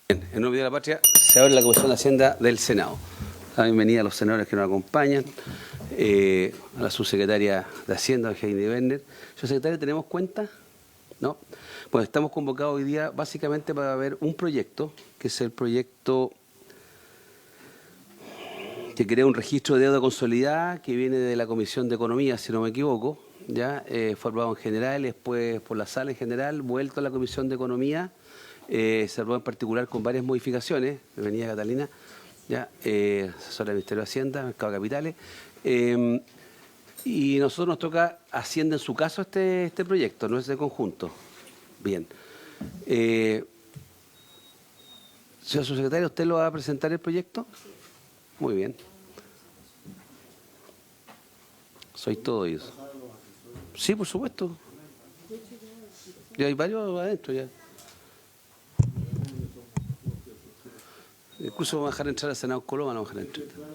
En nombre de la patria se abre la Comisión de Hacienda del Senado. La bienvenida a los senadores que nos acompañan, a la subsecretaria de Hacienda, Heidi Werner. Señor secretario, ¿tenemos cuenta? ¿No? Pues estamos convocados hoy día básicamente para ver un proyecto, que es el proyecto que crea un registro de deuda consolidada que viene de la Comisión de Economía, si no me equivoco, ya formado en general, después por la sala en general, vuelto a la Comisión de Economía, se aprobó en particular con varias modificaciones. Bienvenida Catalina, ya asesora del Ministerio de Hacienda, Mercado de Capitales, y nosotros nos toca Hacienda en su caso este proyecto, no es de conjunto. Bien. Señor subsecretario, ¿usted lo va a presentar el proyecto? Muy bien. Soy todo oídos. Sí, por supuesto. Ya hay varios adentro ya. Incluso vamos a dejar entrar al Senado Coloma, no vamos a dejar entrar.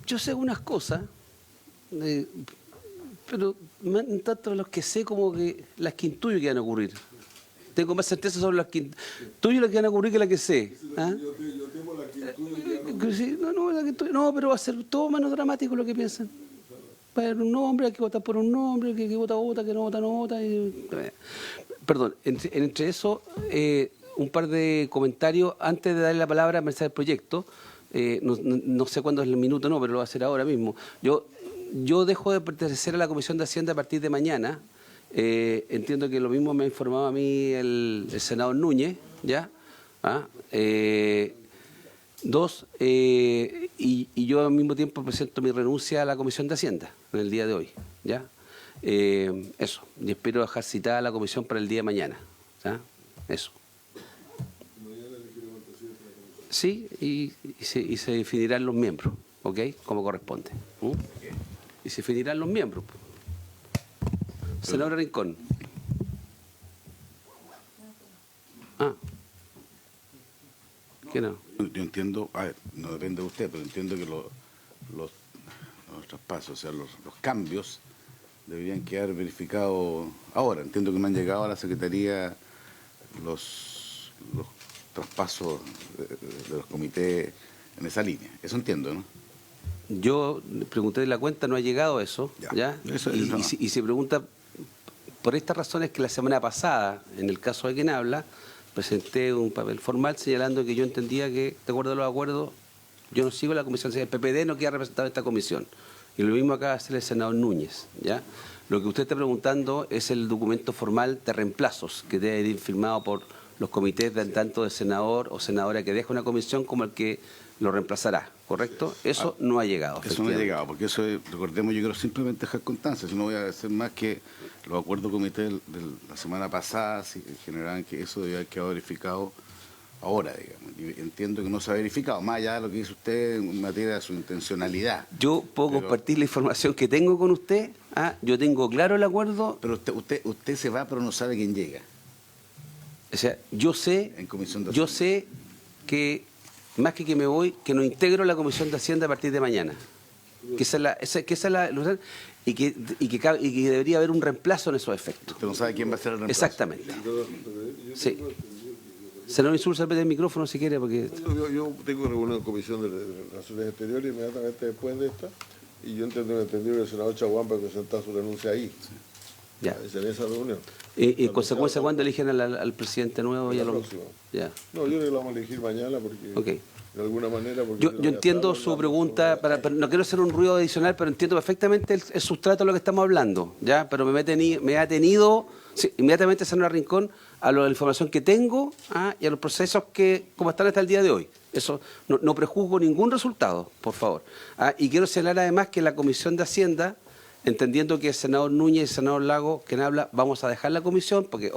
Yo sé unas cosas, pero tanto las que sé como que las que intuyo que van a ocurrir. Tengo más certeza sobre las que intuyo las que van a ocurrir que las que sé. ¿Ah? Yo tengo la que intuyo. Sí, no, pero va a ser todo menos dramático lo que piensan. Va a haber un nombre, hay que votar por un nombre, que vota, vota, que no vota, no vota. Perdón, entre eso, un par de comentarios antes de darle la palabra a Mercedes del proyecto. No sé cuándo es el minuto, no, pero lo voy a hacer ahora mismo. Yo dejo de pertenecer a la Comisión de Hacienda a partir de mañana. Entiendo que lo mismo me ha informado a mí el senador Núñez, ¿ya? Dos, y yo al mismo tiempo presento mi renuncia a la Comisión de Hacienda en el día de hoy, ¿ya? Eso, y espero dejar citada a la comisión para el día de mañana, ¿ya? Eso. Sí, y se definirán los miembros, ¿ok? Como corresponde. Y se definirán los miembros. Senador Rincón. ¿Qué no? Yo entiendo, a ver, no depende de usted, pero entiendo que los traspasos, o sea, los cambios deberían quedar verificados ahora. Entiendo que me han llegado a la Secretaría los traspasos de los comités en esa línea. Eso entiendo, ¿no? Yo pregunté de la cuenta, no ha llegado eso, ¿ya? Eso y, no. y se pregunta, por estas razones que la semana pasada, en el caso de quien habla, presenté un papel formal señalando que yo entendía que, de acuerdo a los acuerdos, yo no sigo la comisión, el PPD no queda representado en esta comisión. Y lo mismo acaba de hacer el senador Núñez, ¿ya? Lo que usted está preguntando es el documento formal de reemplazos que debe ir firmado por los comités tanto del senador o senadora que deja una comisión como el que lo reemplazará, ¿correcto? Eso no ha llegado. Eso no ha llegado, porque eso, recordemos, yo quiero simplemente dejar constancia, si no voy a hacer más que los acuerdos comités de la semana pasada generaban que eso debía haber quedado verificado ahora, digamos. Y entiendo que no se ha verificado, más allá de lo que dice usted en materia de su intencionalidad. Yo puedo compartir la información que tengo con usted, yo tengo claro el acuerdo. Pero usted se va, pero no sabe quién llega. O sea, yo sé que, más que me voy, que no integro la Comisión de Hacienda a partir de mañana. Que esa es la y que debería haber un reemplazo en esos efectos. Usted no sabe quién va a ser el reemplazo. Exactamente. Sí. Senador Insulza, repite el micrófono si quiere, porque... Yo tengo reunión de comisión de Relaciones Exteriores inmediatamente después de esta, y yo entendí que el senador Chaguán va a presentar su renuncia ahí. Ya. Es en esa reunión. ¿Y en consecuencia cuándo eligen al presidente nuevo? La próxima. Ya. No, yo creo que lo vamos a elegir mañana porque... De alguna manera... Yo entiendo su pregunta, pero no quiero hacer un ruido adicional, pero entiendo perfectamente el sustrato de lo que estamos hablando, ¿ya? Pero me ha tenido inmediatamente senador Rincón a la información que tengo y a los procesos que como están hasta el día de hoy. Eso no prejuzgo ningún resultado, por favor. Y quiero señalar además que la Comisión de Hacienda, entendiendo que el senador Núñez y el senador Lago, quien habla, vamos a dejar la comisión, porque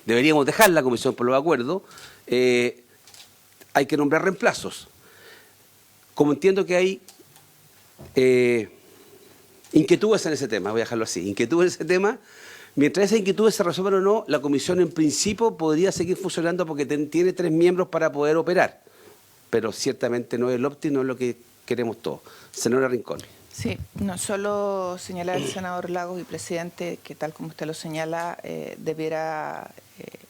deberíamos dejar la comisión por los acuerdos, hay que nombrar reemplazos. Como entiendo que hay inquietudes en ese tema, voy a dejarlo así, inquietudes en ese tema. Mientras esas inquietudes se resuelvan o no, la comisión en principio podría seguir funcionando porque tiene 3 miembros para poder operar. Pero ciertamente no es el óptimo, no es lo que queremos todos. Senadora Rincón. Sí, no solo señalar al senador Lagos y presidente que tal como usted lo señala, debiera,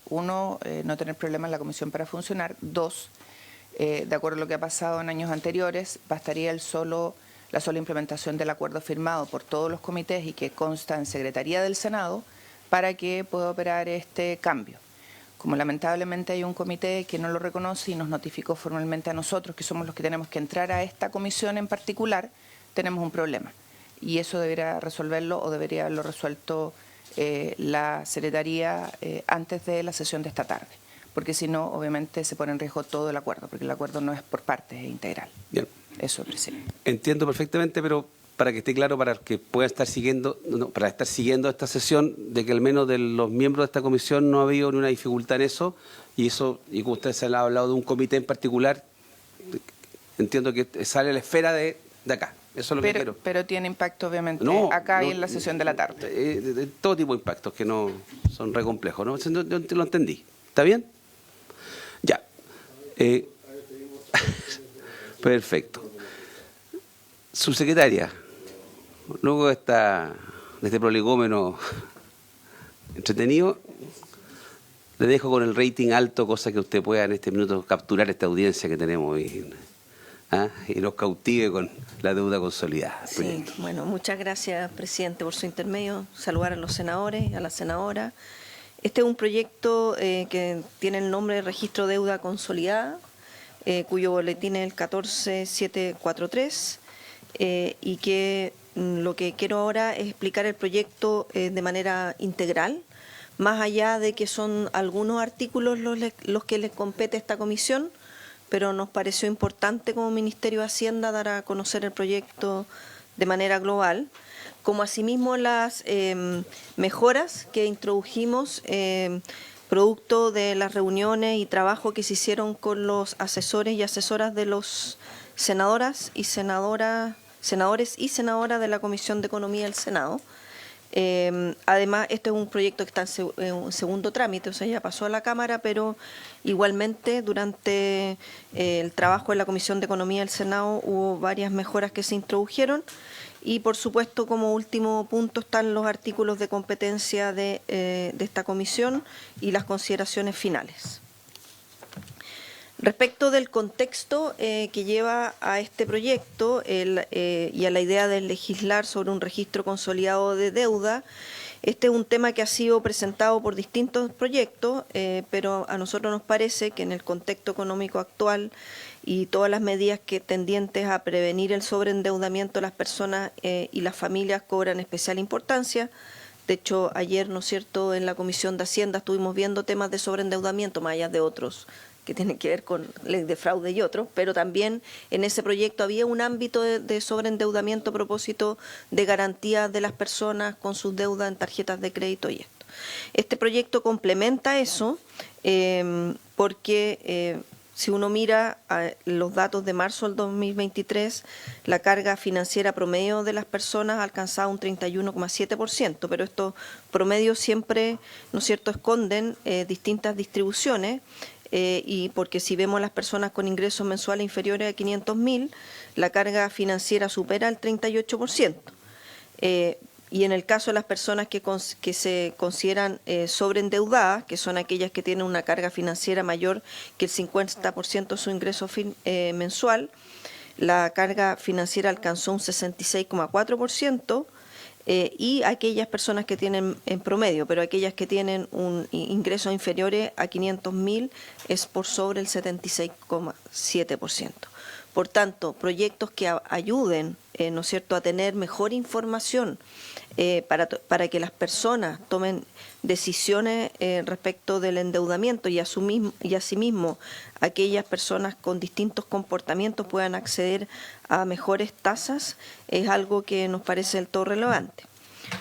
uno, no tener problemas en la comisión para funcionar. 2, de acuerdo a lo que ha pasado en años anteriores, bastaría la sola implementación del acuerdo firmado por todos los comités y que consta en Secretaría del Senado para que pueda operar este cambio. Como lamentablemente hay un comité que no lo reconoce y nos notificó formalmente a nosotros, que somos los que tenemos que entrar a esta comisión en particular, tenemos un problema. Y eso debería resolverlo o debería haberlo resuelto la Secretaría antes de la sesión de esta tarde. Porque si no, obviamente se pone en riesgo todo el acuerdo, porque el acuerdo no es por partes, es integral. Bien. Eso, presidente. Entiendo perfectamente, pero para que esté claro, para que pueda estar siguiendo, para estar siguiendo esta sesión, de que al menos de los miembros de esta comisión no ha habido ninguna dificultad en eso, y como usted se ha hablado de un comité en particular, entiendo que sale a la esfera de acá. Eso es lo que quiero. Pero tiene impacto, obviamente, acá y en la sesión de la tarde. De todo tipo de impactos que no son re complejos, ¿no? Yo lo entendí. ¿Está bien? Ya. Perfecto. Subsecretaria, luego de este prolegómeno entretenido, le dejo con el rating alto, cosa que usted pueda en este minuto capturar esta audiencia que tenemos y nos cautive con la deuda consolidada. Sí, bueno, muchas gracias, presidente, por su intermedio. Saludar a los senadores, a la senadora. Este es un proyecto que tiene el nombre de Registro de Deuda Consolidada, cuyo boletín es el 14743, y que lo que quiero ahora es explicar el proyecto de manera integral, más allá de que son algunos artículos los que les compete a esta comisión, pero nos pareció importante como Ministerio de Hacienda dar a conocer el proyecto de manera global, como asimismo las mejoras que introdujimos producto de las reuniones y trabajo que se hicieron con los asesores y asesoras de los senadores y senadoras de la Comisión de Economía del Senado. Además, este es un proyecto que está en un segundo trámite, o sea, ya pasó a la Cámara, pero igualmente durante el trabajo en la Comisión de Economía del Senado hubo varias mejoras que se introdujeron y, por supuesto, como último punto están los artículos de competencia de esta comisión y las consideraciones finales. Respecto del contexto que lleva a este proyecto y a la idea de legislar sobre un registro consolidado de deuda, este es un tema que ha sido presentado por distintos proyectos, pero a nosotros nos parece que en el contexto económico actual y todas las medidas que tendientes a prevenir el sobreendeudamiento de las personas y las familias cobran especial importancia. De hecho, ayer, ¿no es cierto?, en la Comisión de Hacienda estuvimos viendo temas de sobreendeudamiento, más allá de otros que tienen que ver con ley de fraude y otros, pero también en ese proyecto había un ámbito de sobreendeudamiento a propósito de garantía de las personas con sus deudas en tarjetas de crédito y esto. Este proyecto complementa eso porque si uno mira los datos de marzo del 2023, la carga financiera promedio de las personas ha alcanzado un 31,7%, pero estos promedios siempre, ¿no es cierto?, esconden distintas distribuciones. Y porque si vemos las personas con ingresos mensuales inferiores a 500.000, la carga financiera supera el 38%. Y en el caso de las personas que se consideran sobreendeudadas, que son aquellas que tienen una carga financiera mayor que el 50% de su ingreso mensual, la carga financiera alcanzó un 66,4%. Y aquellas personas que tienen en promedio, pero aquellas que tienen un ingreso inferior a 500.000 es por sobre el 76,7%. Por tanto, proyectos que ayuden, ¿no es cierto?, a tener mejor información para que las personas tomen decisiones respecto del endeudamiento y asimismo aquellas personas con distintos comportamientos puedan acceder a mejores tasas, es algo que nos parece del todo relevante.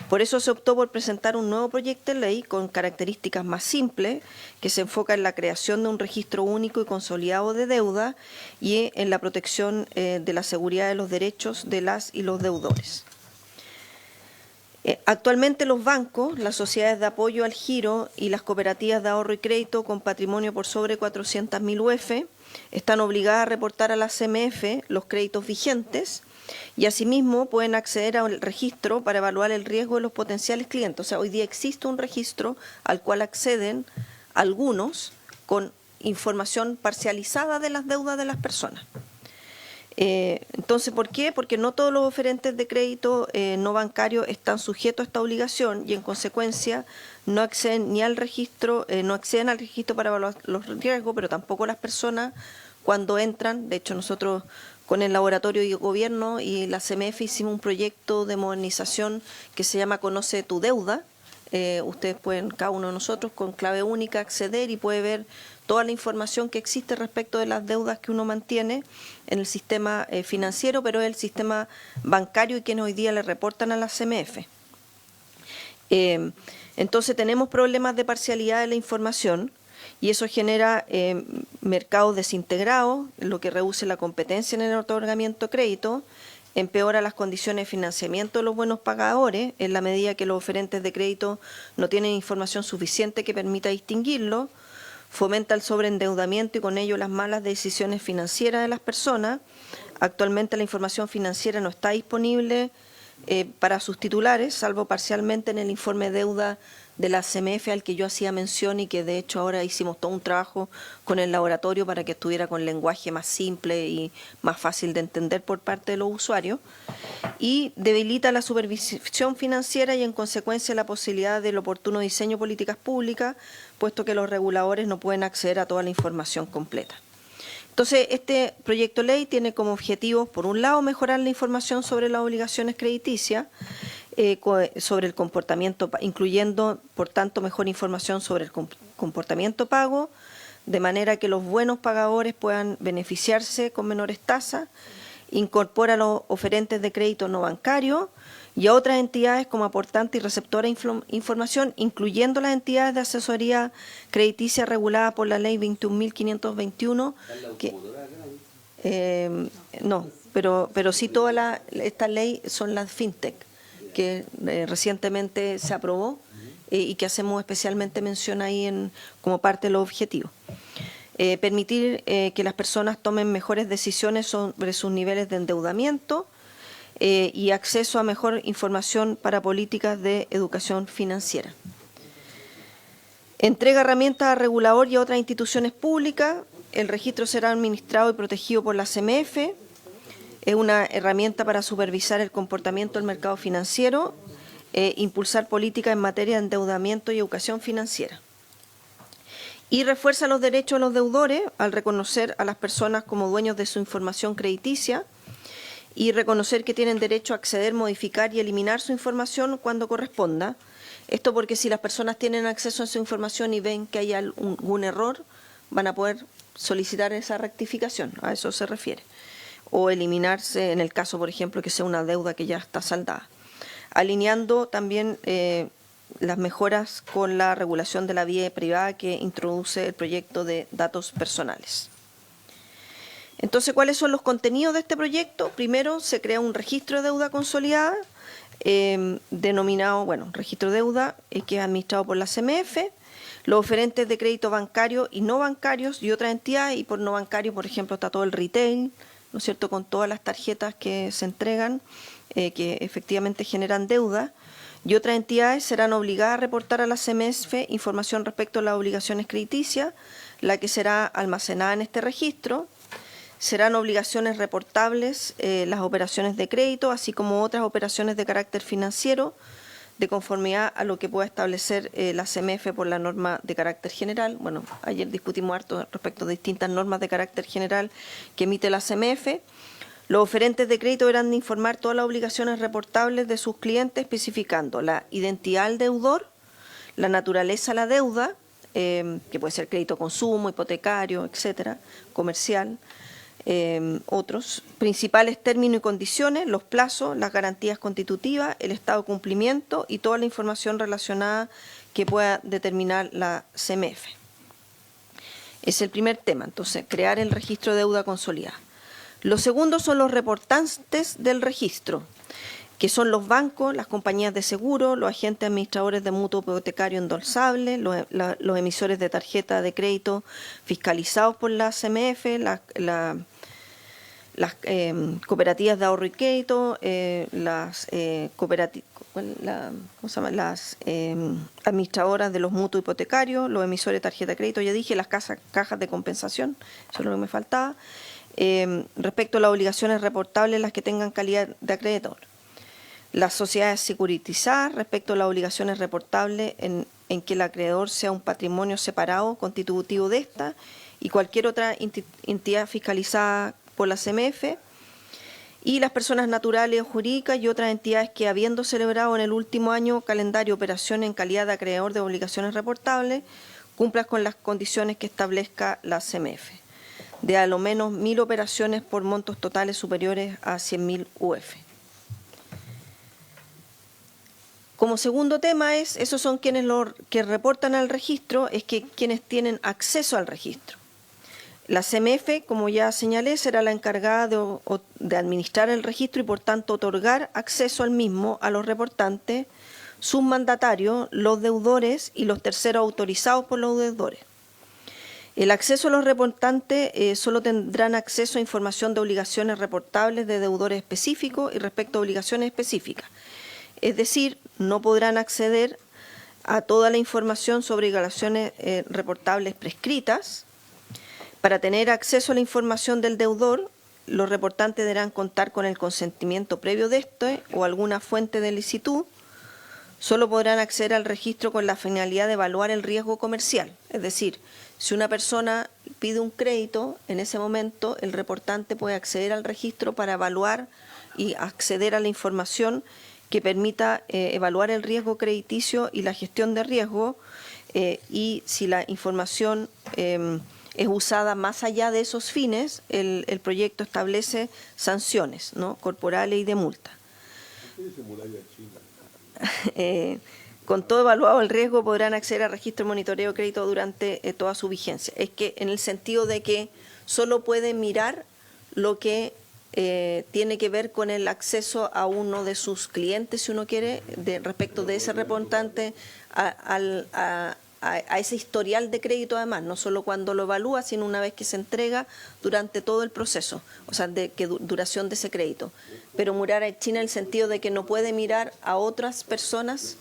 Por eso se optó por presentar un nuevo proyecto de ley con características más simples, que se enfoca en la creación de un registro único y consolidado de deuda y en la protección de la seguridad de los derechos de las y los deudores. Actualmente los bancos, las sociedades de apoyo al giro y las cooperativas de ahorro y crédito con patrimonio por sobre 400.000 UF están obligadas a reportar a la CMF los créditos vigentes y asimismo pueden acceder al registro para evaluar el riesgo de los potenciales clientes. O sea, hoy día existe un registro al cual acceden algunos con información parcializada de las deudas de las personas. Entonces, ¿por qué? Porque no todos los oferentes de crédito no bancarios están sujetos a esta obligación y en consecuencia no acceden ni al registro, no acceden al registro para evaluar los riesgos, pero tampoco las personas cuando entran. De hecho, nosotros con el Laboratorio de Gobierno y la CMF hicimos un proyecto de modernización que se llama Conoce tu Deuda. Ustedes pueden, cada uno de nosotros, con clave única acceder y puede ver toda la información que existe respecto de las deudas que uno mantiene en el sistema financiero, pero es el sistema bancario y quienes hoy día le reportan a la CMF. Entonces tenemos problemas de parcialidad de la información y eso genera mercados desintegrados, lo que reduce la competencia en el otorgamiento de crédito, empeora las condiciones de financiamiento de los buenos pagadores en la medida que los oferentes de crédito no tienen información suficiente que permita distinguirlo, fomenta el sobreendeudamiento y con ello las malas decisiones financieras de las personas. Actualmente la información financiera no está disponible para sus titulares, salvo parcialmente en el informe de deuda de la CMF al que yo hacía mención y que de hecho ahora hicimos todo un trabajo con el laboratorio para que estuviera con lenguaje más simple y más fácil de entender por parte de los usuarios, y debilita la supervisión financiera y en consecuencia la posibilidad del oportuno diseño de políticas públicas, puesto que los reguladores no pueden acceder a toda la información completa. Entonces, este proyecto de ley tiene como objetivo, por un lado, mejorar la información sobre las obligaciones crediticias, sobre el comportamiento, incluyendo, por tanto, mejor información sobre el comportamiento pago, de manera que los buenos pagadores puedan beneficiarse con menores tasas, incorpora a los oferentes de crédito no bancario y a otras entidades como aportante y receptora de información, incluyendo las entidades de asesoría crediticia reguladas por la ley 21.521. No, pero sí toda esta ley son las fintech, que recientemente se aprobó y que hacemos especialmente mención ahí como parte de los objetivos. Permitir que las personas tomen mejores decisiones sobre sus niveles de endeudamiento y acceso a mejor información para políticas de educación financiera. Entrega herramientas al regulador y a otras instituciones públicas. El registro será administrado y protegido por la CMF. Es una herramienta para supervisar el comportamiento del mercado financiero, impulsar políticas en materia de endeudamiento y educación financiera. Y refuerza los derechos de los deudores al reconocer a las personas como dueños de su información crediticia y reconocer que tienen derecho a acceder, modificar y eliminar su información cuando corresponda. Esto porque si las personas tienen acceso a su información y ven que hay algún error, van a poder solicitar esa rectificación, a eso se refiere. O eliminarse en el caso, por ejemplo, que sea una deuda que ya está saldada. Alineando también las mejoras con la regulación de la vida privada que introduce el proyecto de datos personales. Entonces, ¿cuáles son los contenidos de este proyecto? Primero, se crea un registro de deuda consolidada, denominado, registro de deuda, que es administrado por la CMF, los oferentes de crédito bancario y no bancarios y otras entidades, y por no bancario, por ejemplo, está todo el retail, ¿no es cierto?, con todas las tarjetas que se entregan, que efectivamente generan deuda, y otras entidades serán obligadas a reportar a la CMF información respecto a las obligaciones crediticias, la que será almacenada en este registro. Serán obligaciones reportables las operaciones de crédito, así como otras operaciones de carácter financiero, de conformidad a lo que pueda establecer la CMF por la norma de carácter general. Bueno, ayer discutimos harto respecto de distintas normas de carácter general que emite la CMF. Los oferentes de crédito deberán de informar todas las obligaciones reportables de sus clientes, especificando la identidad del deudor, la naturaleza de la deuda, que puede ser crédito consumo, hipotecario, etcétera, comercial, otros, principales términos y condiciones, los plazos, las garantías constitutivas, el estado de cumplimiento y toda la información relacionada que pueda determinar la CMF. Es el primer tema, entonces, crear el registro de deuda consolidada. Los segundos son los reportantes del registro, que son los bancos, las compañías de seguro, los agentes administradores de mutuo hipotecario endosable, los emisores de tarjeta de crédito fiscalizados por la CMF, las cooperativas de ahorro y crédito, las administradoras de los mutuos hipotecarios, los emisores de tarjeta de crédito, ya dije, las cajas de compensación, eso es lo que me faltaba. Respecto a las obligaciones reportables, las que tengan calidad de acreedor. Las sociedades securitizadas, respecto a las obligaciones reportables en que el acreedor sea un patrimonio separado constitutivo de esta y cualquier otra entidad fiscalizada por la CMF, y las personas naturales o jurídicas y otras entidades que, habiendo celebrado en el último año calendario operaciones en calidad de acreedor de obligaciones reportables, cumplan con las condiciones que establezca la CMF, de a lo menos 1.000 operaciones por montos totales superiores a 100.000 UF. Como segundo tema esos son quienes que reportan al registro, es que quienes tienen acceso al registro. La CMF, como ya señalé, será la encargada de administrar el registro y, por tanto, otorgar acceso al mismo a los reportantes, sus mandatarios, los deudores y los terceros autorizados por los deudores. El acceso a los reportantes solo tendrán acceso a información de obligaciones reportables de deudores específicos y respecto a obligaciones específicas. Es decir, no podrán acceder a toda la información sobre obligaciones reportables prescritas. Para tener acceso a la información del deudor, los reportantes deberán contar con el consentimiento previo de este o alguna fuente de licitud. Solo podrán acceder al registro con la finalidad de evaluar el riesgo comercial. Es decir, si una persona pide un crédito, en ese momento el reportante puede acceder al registro para evaluar y acceder a la información que permita evaluar el riesgo crediticio y la gestión de riesgo, y si la información es usada más allá de esos fines, el proyecto establece sanciones, ¿no?, corporales y de multa. Con todo evaluado el riesgo podrán acceder al registro de monitoreo de crédito durante toda su vigencia. Es que en el sentido de que solo pueden mirar lo que tiene que ver con el acceso a uno de sus clientes, si uno quiere, respecto de ese reportante a ese historial de crédito, además, no solo cuando lo evalúa, sino una vez que se entrega durante todo el proceso, o sea, de duración de ese crédito. Pero mirar a China en el sentido de que no puede mirar a otras personas.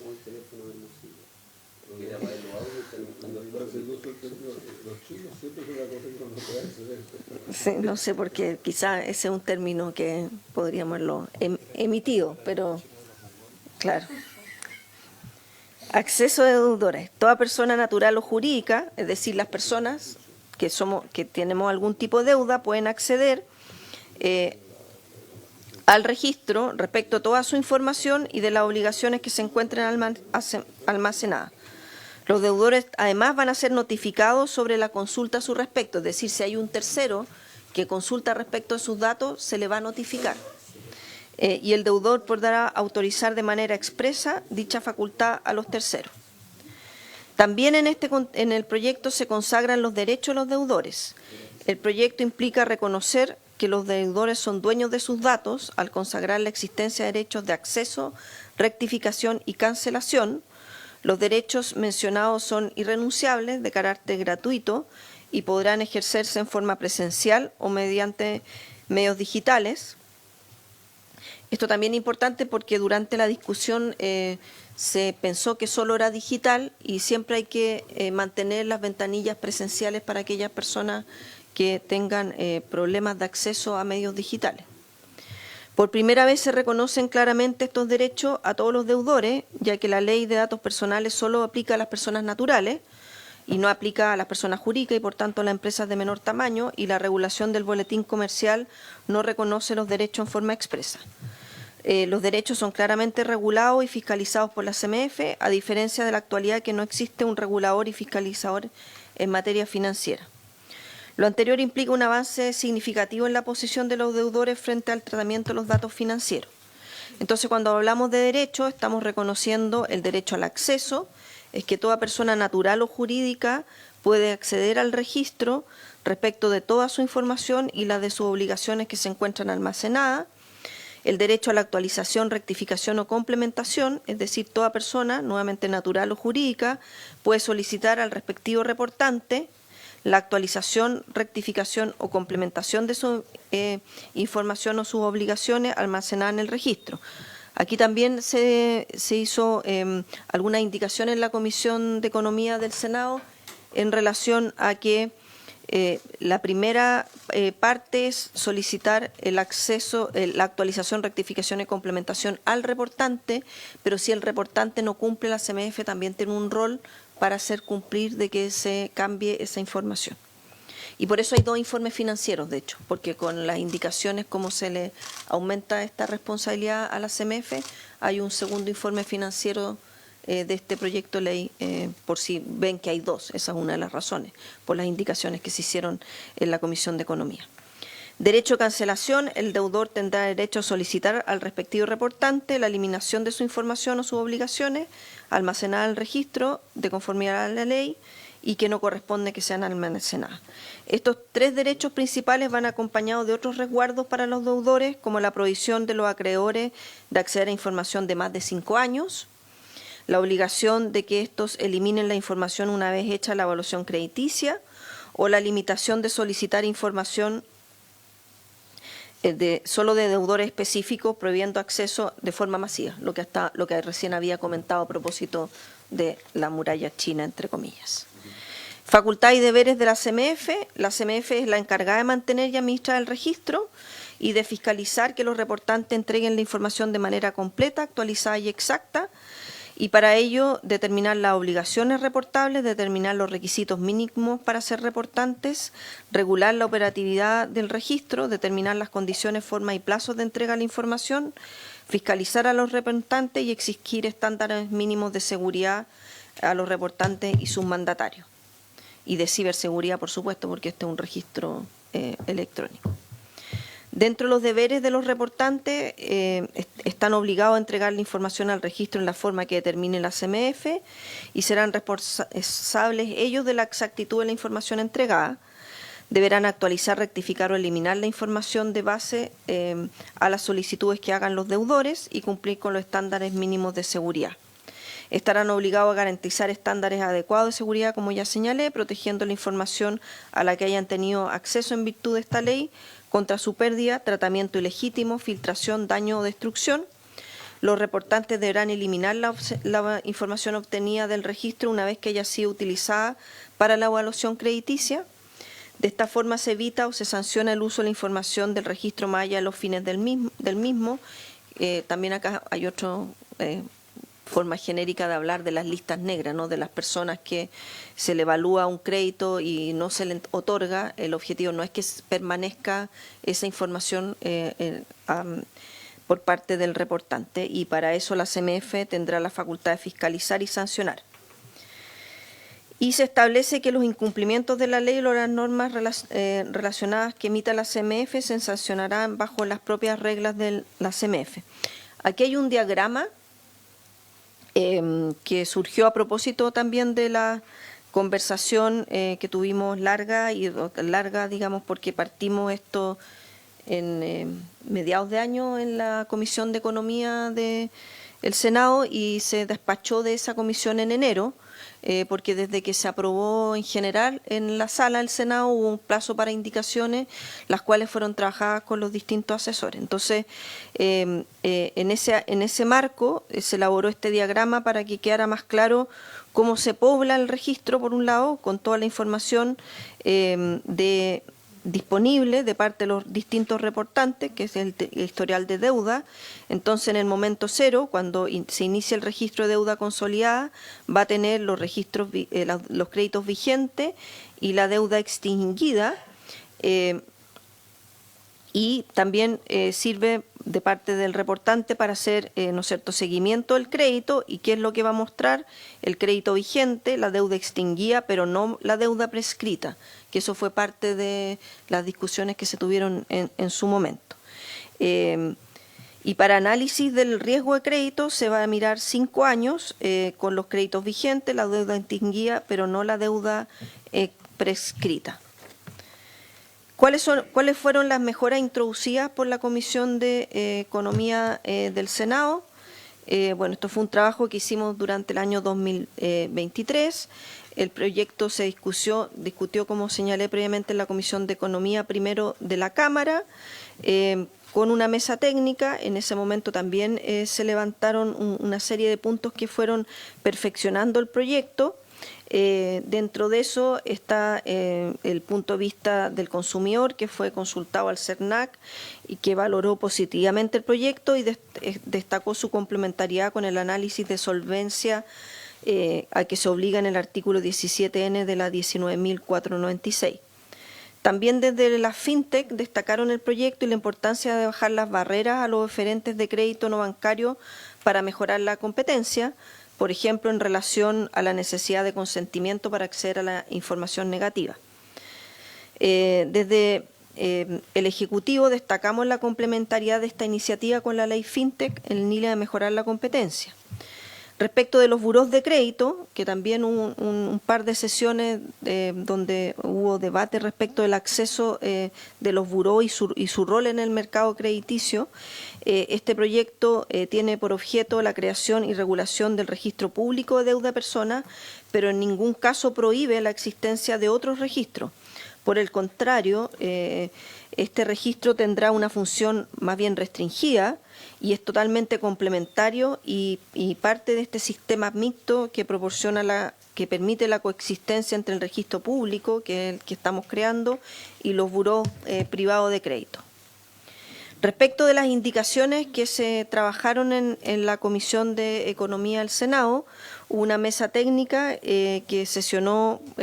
Sí, no sé, porque quizá ese es un término que podríamos haberlo emitido, pero claro. Acceso de deudores. Toda persona natural o jurídica, es decir, las personas que tenemos algún tipo de deuda, pueden acceder al registro respecto a toda su información y de las obligaciones que se encuentren almacenadas. Los deudores además van a ser notificados sobre la consulta a su respecto, es decir, si hay un tercero que consulta respecto a sus datos, se le va a notificar. Y el deudor podrá autorizar de manera expresa dicha facultad a los terceros. También en el proyecto se consagran los derechos de los deudores. El proyecto implica reconocer que los deudores son dueños de sus datos al consagrar la existencia de derechos de acceso, rectificación y cancelación. Los derechos mencionados son irrenunciables, de carácter gratuito, y podrán ejercerse en forma presencial o mediante medios digitales. Esto también es importante porque durante la discusión se pensó que solo era digital y siempre hay que mantener las ventanillas presenciales para aquellas personas que tengan problemas de acceso a medios digitales. Por primera vez se reconocen claramente estos derechos a todos los deudores, ya que la ley de datos personales solo aplica a las personas naturales y no aplica a las personas jurídicas y por tanto a las empresas de menor tamaño, y la regulación del boletín comercial no reconoce los derechos en forma expresa. Los derechos son claramente regulados y fiscalizados por la CMF, a diferencia de la actualidad que no existe un regulador y fiscalizador en materia financiera. Lo anterior implica un avance significativo en la posición de los deudores frente al tratamiento de los datos financieros. Entonces, cuando hablamos de derechos, estamos reconociendo el derecho al acceso, es que toda persona natural o jurídica puede acceder al registro respecto de toda su información y la de sus obligaciones que se encuentran almacenadas. el derecho a la actualización, rectificación o complementación, es decir, toda persona, nuevamente natural o jurídica, puede solicitar al respectivo reportante la actualización, rectificación o complementación de su información o sus obligaciones almacenadas en el registro. Aquí también se hizo alguna indicación en la Comisión de Economía del Senado en relación a que la primera parte es solicitar el acceso, la actualización, rectificación y complementación al reportante, pero si el reportante no cumple, la CMF también tiene un rol para hacer cumplir de que se cambie esa información. Y por eso hay 2 informes financieros, de hecho, porque con las indicaciones cómo se le aumenta esta responsabilidad a la CMF, hay un segundo informe financiero de este proyecto de ley, por si ven que hay 2, esa es una de las razones, por las indicaciones que se hicieron en la Comisión de Economía. Derecho a cancelación, el deudor tendrá derecho a solicitar al respectivo reportante la eliminación de su información o sus obligaciones almacenadas en el registro de conformidad a la ley y que no corresponde que sean almacenadas. Estos 3 derechos principales van acompañados de otros resguardos para los deudores, como la prohibición de los acreedores de acceder a información de más de 5 años, la obligación de que estos eliminen la información una vez hecha la evaluación crediticia, o la limitación de solicitar información solo de deudores específicos, prohibiendo acceso de forma masiva, lo que recién había comentado a propósito de la muralla china, entre comillas. Facultad y deberes de la CMF. La CMF es la encargada de mantener y administrar el registro y de fiscalizar que los reportantes entreguen la información de manera completa, actualizada y exacta, y para ello determinar las obligaciones reportables, determinar los requisitos mínimos para ser reportantes, regular la operatividad del registro, determinar las condiciones, forma y plazos de entrega de la información, fiscalizar a los reportantes y exigir estándares mínimos de seguridad a los reportantes y sus mandatarios. Y de ciberseguridad, por supuesto, porque este es un registro electrónico. Dentro de los deberes de los reportantes, están obligados a entregar la información al registro en la forma que determine la CMF y serán responsables ellos de la exactitud de la información entregada. Deberán actualizar, rectificar o eliminar la información de base a las solicitudes que hagan los deudores y cumplir con los estándares mínimos de seguridad. Estarán obligados a garantizar estándares adecuados de seguridad, como ya señalé, protegiendo la información a la que hayan tenido acceso en virtud de esta ley contra su pérdida, tratamiento ilegítimo, filtración, daño o destrucción. Los reportantes deberán eliminar la información obtenida del registro una vez que haya sido utilizada para la evaluación crediticia. De esta forma se evita o se sanciona el uso de la información del registro más allá de los fines del mismo. También acá hay otra forma genérica de hablar de las listas negras, ¿no? De las personas que se le evalúa un crédito y no se le otorga. El objetivo no es que permanezca esa información por parte del reportante, y para eso la CMF tendrá la facultad de fiscalizar y sancionar. Y se establece que los incumplimientos de la ley o las normas relacionadas que emita la CMF se sancionarán bajo las propias reglas de la CMF. Aquí hay un diagrama que surgió a propósito también de la conversación que tuvimos larga, digamos, porque partimos esto en mediados de año en la Comisión de Economía del Senado y se despachó de esa comisión en enero, porque desde que se aprobó en general en la sala del Senado hubo un plazo para indicaciones, las cuales fueron trabajadas con los distintos asesores. Entonces, en ese marco se elaboró este diagrama para que quedara más claro cómo se pobla el registro, por un lado, con toda la información disponible de parte de los distintos reportantes, que es el historial de deuda. Entonces, en el momento cero, cuando se inicia el registro de deuda consolidada, va a tener los registros, los créditos vigentes y la deuda extinguida, y también sirve de parte del reportante para hacer, ¿no es cierto?, seguimiento del crédito. ¿Y qué es lo que va a mostrar? El crédito vigente, la deuda extinguida, pero no la deuda prescrita, que eso fue parte de las discusiones que se tuvieron en su momento. Y para análisis del riesgo de crédito se va a mirar 5 años con los créditos vigentes, la deuda extinguida, pero no la deuda prescrita. ¿Cuáles fueron las mejoras introducidas por la Comisión de Economía del Senado? Bueno, esto fue un trabajo que hicimos durante el año 2023. El proyecto se discutió, como señalé previamente, en la Comisión de Economía primero de la Cámara, con una mesa técnica. En ese momento también se levantaron una serie de puntos que fueron perfeccionando el proyecto. Dentro de eso está el punto de vista del consumidor, que fue consultado al CERNAC y que valoró positivamente el proyecto y destacó su complementariedad con el análisis de solvencia a que se obliga en el artículo 17N de la 19.496. También desde la FinTech destacaron el proyecto y la importancia de bajar las barreras a los oferentes de crédito no bancario para mejorar la competencia, por ejemplo, en relación a la necesidad de consentimiento para acceder a la información negativa. Desde el Ejecutivo destacamos la complementariedad de esta iniciativa con la ley FinTech en línea de mejorar la competencia. Respecto de los burós de crédito, que también hubo un par de sesiones donde hubo debate respecto del acceso de los burós y su rol en el mercado crediticio, este proyecto tiene por objeto la creación y regulación del registro público de deuda de personas, pero en ningún caso prohíbe la existencia de otros registros. Por el contrario, este registro tendrá una función más bien restringida y es totalmente complementario y parte de este sistema mixto que que permite la coexistencia entre el registro público, que es el que estamos creando, y los burós privados de crédito. Respecto de las indicaciones que se trabajaron en la Comisión de Economía del Senado, hubo una mesa técnica que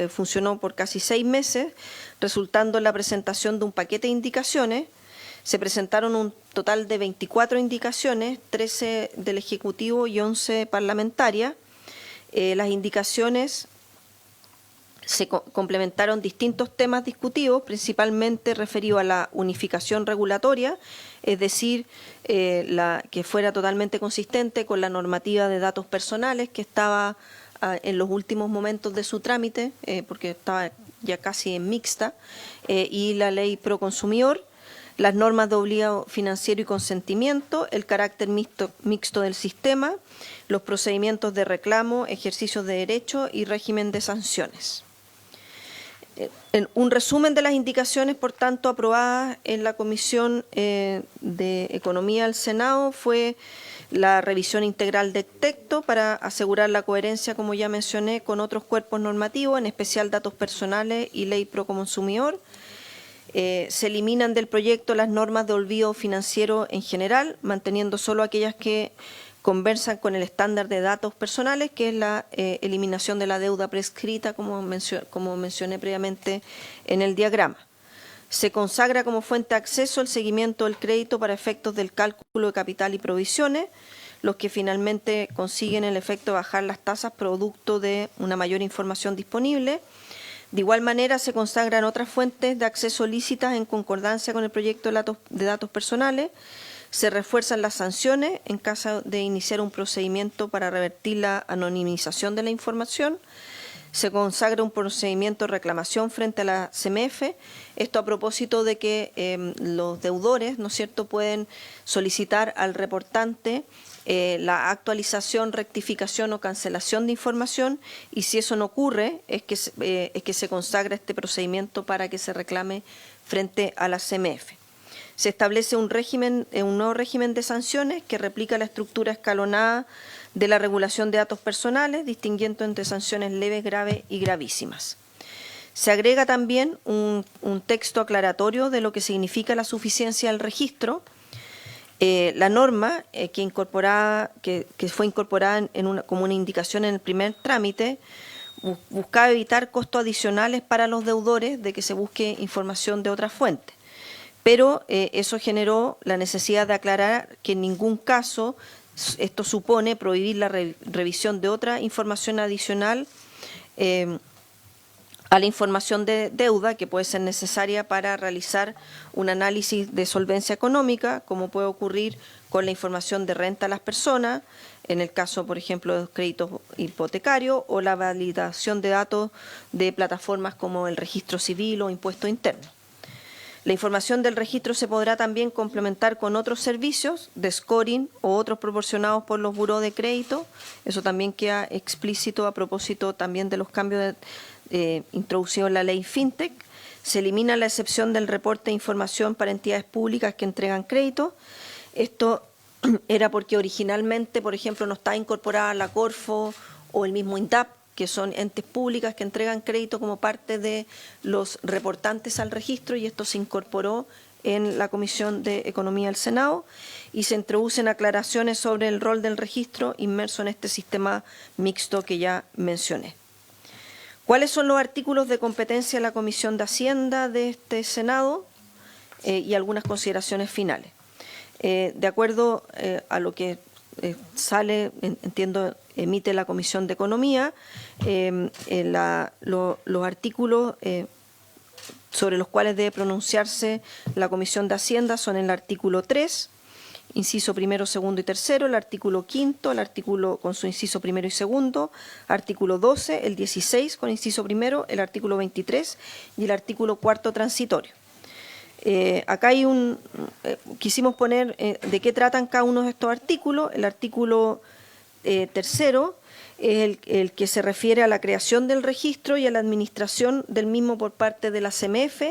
funcionó por casi 6 meses, resultando en la presentación de un paquete de indicaciones. Se presentaron un total de 24 indicaciones, 13 del Ejecutivo y 11 parlamentarias. Las indicaciones se complementaron distintos temas discutidos, principalmente referido a la unificación regulatoria, es decir, que fuera totalmente consistente con la normativa de datos personales que estaba en los últimos momentos de su trámite, porque estaba ya casi en mixta, y la ley pro consumidor, las normas de obligado financiero y consentimiento, el carácter mixto del sistema, los procedimientos de reclamo, ejercicios de derecho y régimen de sanciones. Un resumen de las indicaciones, por tanto, aprobadas en la Comisión de Economía del Senado fue la revisión integral del texto para asegurar la coherencia, como ya mencioné, con otros cuerpos normativos, en especial datos personales y ley pro consumidor. Se eliminan del proyecto las normas de olvido financiero en general, manteniendo solo aquellas que conversan con el estándar de datos personales, que es la eliminación de la deuda prescrita, como mencioné previamente en el diagrama. Se consagra como fuente de acceso el seguimiento del crédito para efectos del cálculo de capital y provisiones, los que finalmente consiguen el efecto de bajar las tasas producto de una mayor información disponible. De igual manera, se consagran otras fuentes de acceso lícitas en concordancia con el proyecto de datos personales. Se refuerzan las sanciones en caso de iniciar un procedimiento para revertir la anonimización de la información. Se consagra un procedimiento de reclamación frente a la CMF. Esto a propósito de que los deudores, ¿no es cierto?, pueden solicitar al reportante la actualización, rectificación o cancelación de información, y si eso no ocurre, es que se consagra este procedimiento para que se reclame frente a la CMF. Se establece un nuevo régimen de sanciones que replica la estructura escalonada de la regulación de datos personales, distinguiendo entre sanciones leves, graves y gravísimas. Se agrega también un texto aclaratorio de lo que significa la suficiencia del registro. La norma que fue incorporada como una indicación en el primer trámite buscaba evitar costos adicionales para los deudores de que se busque información de otras fuentes. Pero eso generó la necesidad de aclarar que en ningún caso esto supone prohibir la revisión de otra información adicional a la información de deuda que puede ser necesaria para realizar un análisis de solvencia económica, como puede ocurrir con la información de renta a las personas, en el caso, por ejemplo, de los créditos hipotecarios, o la validación de datos de plataformas como el registro civil o impuesto interno. La información del registro se podrá también complementar con otros servicios de scoring o otros proporcionados por los burós de crédito. Eso también queda explícito a propósito también de los cambios introducidos en la ley FinTech. Se elimina la excepción del reporte de información para entidades públicas que entregan crédito. Esto era porque originalmente, por ejemplo, no estaba incorporada la Corfo o el mismo INDAP, que son entes públicas que entregan crédito como parte de los reportantes al registro, y esto se incorporó en la Comisión de Economía del Senado, y se introducen aclaraciones sobre el rol del registro inmerso en este sistema mixto que ya mencioné. ¿Cuáles son los artículos de competencia de la Comisión de Hacienda de este Senado? Y algunas consideraciones finales. De acuerdo a lo que sale, entiendo, emite la Comisión de Economía, los artículos sobre los cuales debe pronunciarse la Comisión de Hacienda son el artículo 3, inciso primero, segundo y tercero, el artículo 5, el artículo con su inciso primero y segundo, artículo 12, el 16 con inciso primero, el artículo 23 y el artículo 4 transitorio. Acá hay quisimos poner de qué tratan cada uno de estos artículos. El artículo tercero es el que se refiere a la creación del registro y a la administración del mismo por parte de la CMF,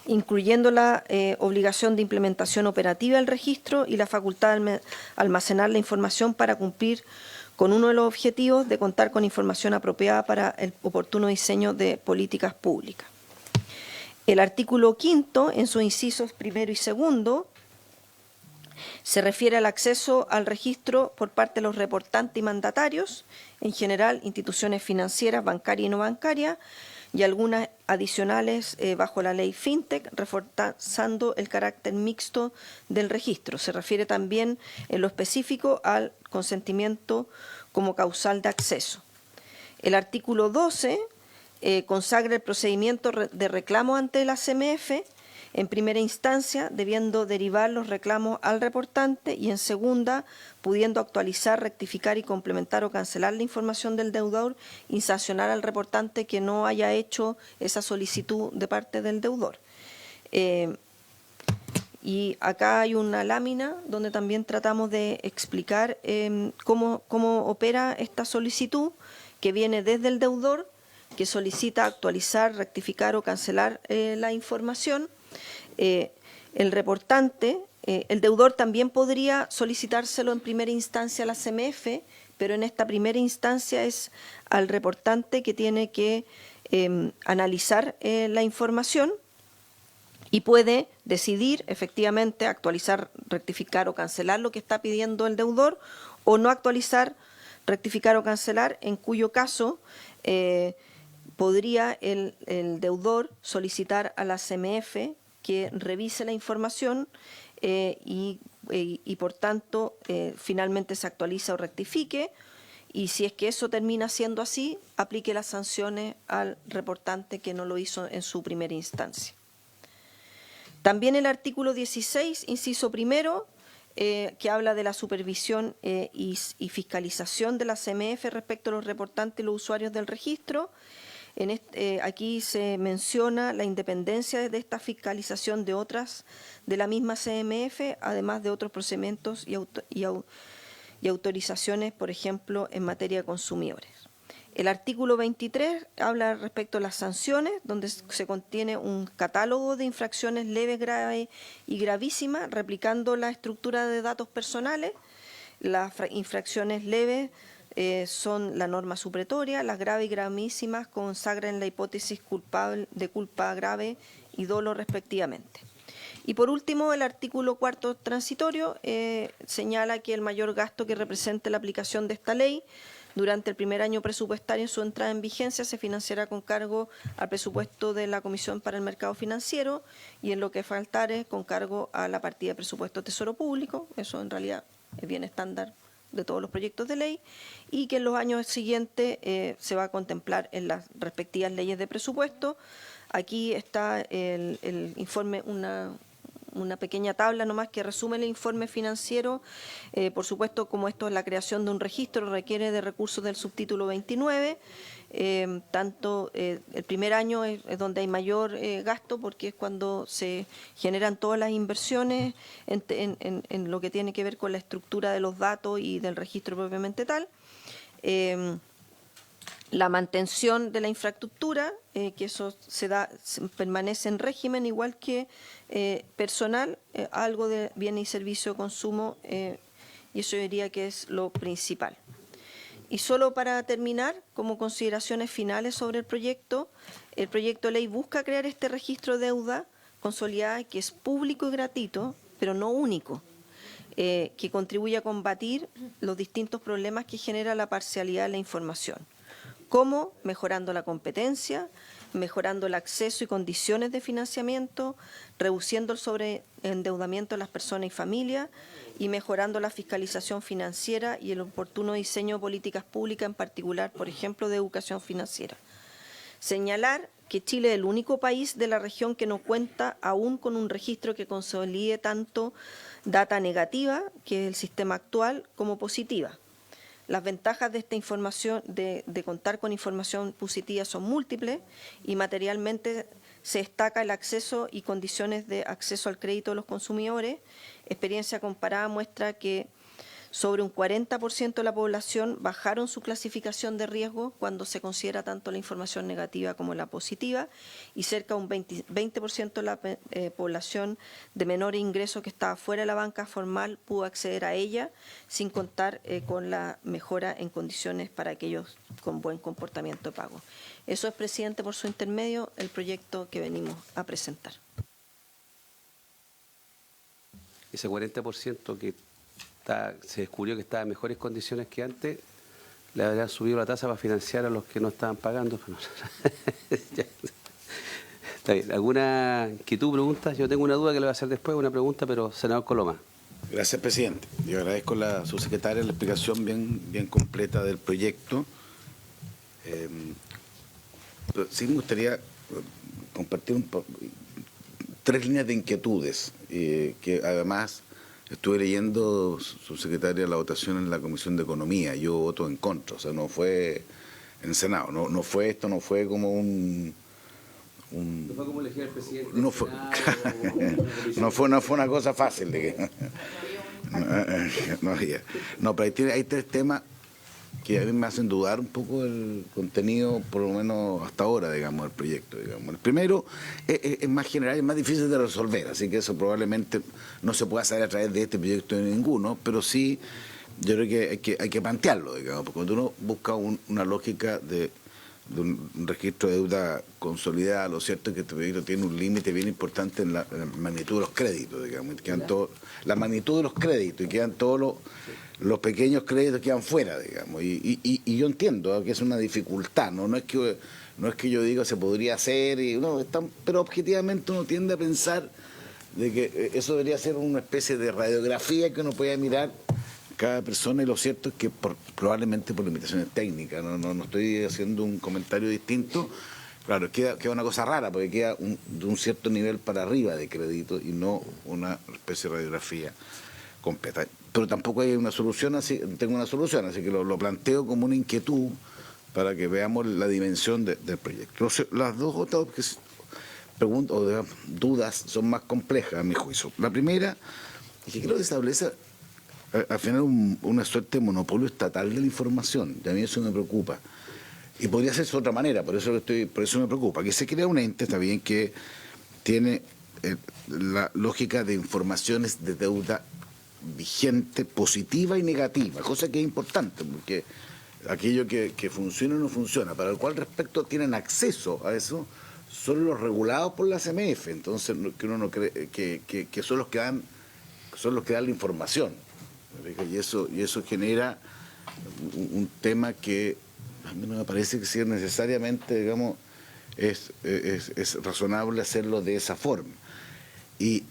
incluyendo la obligación de implementación operativa del registro y la facultad de almacenar la información para cumplir con uno de los objetivos de contar con información apropiada para el oportuno diseño de políticas públicas. El artículo 5, en sus incisos primero y segundo, se refiere al acceso al registro por parte de los reportantes y mandatarios, en general instituciones financieras, bancarias y no bancarias, y algunas adicionales bajo la ley FinTech, reforzando el carácter mixto del registro. Se refiere también en lo específico al consentimiento como causal de acceso. El artículo 12 consagra el procedimiento de reclamo ante la CMF, en primera instancia debiendo derivar los reclamos al reportante y en segunda pudiendo actualizar, rectificar y complementar o cancelar la información del deudor y sancionar al reportante que no haya hecho esa solicitud de parte del deudor. Y acá hay una lámina donde también tratamos de explicar cómo opera esta solicitud, que viene desde el deudor, que solicita actualizar, rectificar o cancelar la información. El reportante, el deudor también podría solicitárselo en primera instancia a la CMF, pero en esta primera instancia es al reportante que tiene que analizar la información y puede decidir efectivamente actualizar, rectificar o cancelar lo que está pidiendo el deudor, o no actualizar, rectificar o cancelar, en cuyo caso podría el deudor solicitar a la CMF que revise la información y por tanto finalmente se actualiza o rectifique, y si es que eso termina siendo así, aplique las sanciones al reportante que no lo hizo en su primera instancia. También el artículo 16, inciso primero, que habla de la supervisión y fiscalización de la CMF respecto a los reportantes y los usuarios del registro. Aquí se menciona la independencia de esta fiscalización de otras de la misma CMF, además de otros procedimientos y autorizaciones, por ejemplo, en materia de consumidores. El artículo 23 habla respecto a las sanciones, donde se contiene un catálogo de infracciones leves, graves y gravísimas, replicando la estructura de datos personales. Las infracciones leves son la norma supletoria, las graves y gravísimas consagran la hipótesis de culpa grave y dolo respectivamente. Y por último, el artículo 4 transitorio señala que el mayor gasto que represente la aplicación de esta ley durante el primer año presupuestario en su entrada en vigencia se financiará con cargo al presupuesto de la Comisión para el Mercado Financiero, y en lo que faltare con cargo a la partida de presupuesto Tesoro Público. Eso en realidad es bien estándar de todos los proyectos de ley, y que en los años siguientes se va a contemplar en las respectivas leyes de presupuesto. Aquí está el informe, una pequeña tabla nomás que resume el informe financiero. Por supuesto, como esto es la creación de un registro, requiere de recursos del subtítulo 29. Tanto el primer año es donde hay mayor gasto, porque es cuando se generan todas las inversiones en lo que tiene que ver con la estructura de los datos y del registro propiamente tal. La mantención de la infraestructura, que eso permanece en régimen, igual que personal, algo de bienes y servicios de consumo, y eso yo diría que es lo principal. Y solo para terminar, como consideraciones finales sobre el proyecto de ley busca crear este registro de deuda consolidada que es público y gratuito, pero no único, que contribuye a combatir los distintos problemas que genera la parcialidad de la información. ¿Cómo? Mejorando la competencia, mejorando el acceso y condiciones de financiamiento, reduciendo el sobreendeudamiento de las personas y familias y mejorando la fiscalización financiera y el oportuno diseño de políticas públicas, en particular, por ejemplo, de educación financiera. Señalar que Chile es el único país de la región que no cuenta aún con un registro que consolide tanto data negativa, que es el sistema actual, como positiva. Las ventajas de esta información, de contar con información positiva, son múltiples y materialmente se destaca el acceso y condiciones de acceso al crédito de los consumidores. Experiencia comparada muestra que sobre un 40% de la población bajaron su clasificación de riesgo cuando se considera tanto la información negativa como la positiva, y cerca de un 20% de la población de menor ingreso que estaba fuera de la banca formal pudo acceder a ella, sin contar con la mejora en condiciones para aquellos con buen comportamiento de pago. Eso es, presidente, por su intermedio, el proyecto que venimos a presentar. Ese 40% que se descubrió que estaba en mejores condiciones que antes, le habrían subido la tasa para financiar a los que no estaban pagando. Está bien. ¿Alguna inquietud, pregunta? Yo tengo una duda que le voy a hacer después, una pregunta, pero senador Coloma. Gracias, presidente. Yo agradezco a la subsecretaria la explicación bien completa del proyecto. Sí me gustaría compartir tres líneas de inquietudes que además estuve leyendo, subsecretaria, la votación en la Comisión de Economía. Yo voto en contra, o sea, no fue en el Senado, no fue como un... No fue como elegir al presidente. No fue, no fue una cosa fácil de que... No, pero hay tres temas que a mí me hacen dudar un poco del contenido, por lo menos hasta ahora, digamos, del proyecto. Digamos. El primero es más general, es más difícil de resolver, así que eso probablemente no se pueda hacer a través de este proyecto de ninguno, pero sí yo creo que hay que plantearlo, digamos, porque cuando uno busca una lógica de un registro de deuda consolidada, lo cierto es que este proyecto tiene un límite bien importante en la magnitud de los créditos, digamos, la magnitud de los créditos, y quedan todos los pequeños créditos quedan fuera, digamos, y yo entiendo que es una dificultad, no es que yo diga se podría hacer, pero objetivamente uno tiende a pensar de que eso debería ser una especie de radiografía que uno pueda mirar cada persona, y lo cierto es que probablemente por limitaciones técnicas, no estoy haciendo un comentario distinto, claro, queda una cosa rara, porque queda de un cierto nivel para arriba de crédito y no una especie de radiografía completa. Pero tampoco hay una solución, tengo una solución, así que lo planteo como una inquietud para que veamos la dimensión del proyecto. Las dos otras preguntas o dudas son más complejas, a mi juicio. La primera es que creo que establece al final una suerte de monopolio estatal de la información, y a mí eso me preocupa. Y podría hacerse de otra manera, por eso me preocupa. Que se crea un ente, está bien, que tiene la lógica de informaciones de deuda vigente, positiva y negativa, cosa que es importante, porque aquello que funciona o no funciona, para el cual respecto tienen acceso a eso, son los regulados por la CMF, entonces que uno no cree que son los que dan la información. Y eso genera un tema que a mí no me parece que sea necesariamente, digamos, es razonable hacerlo de esa forma. Y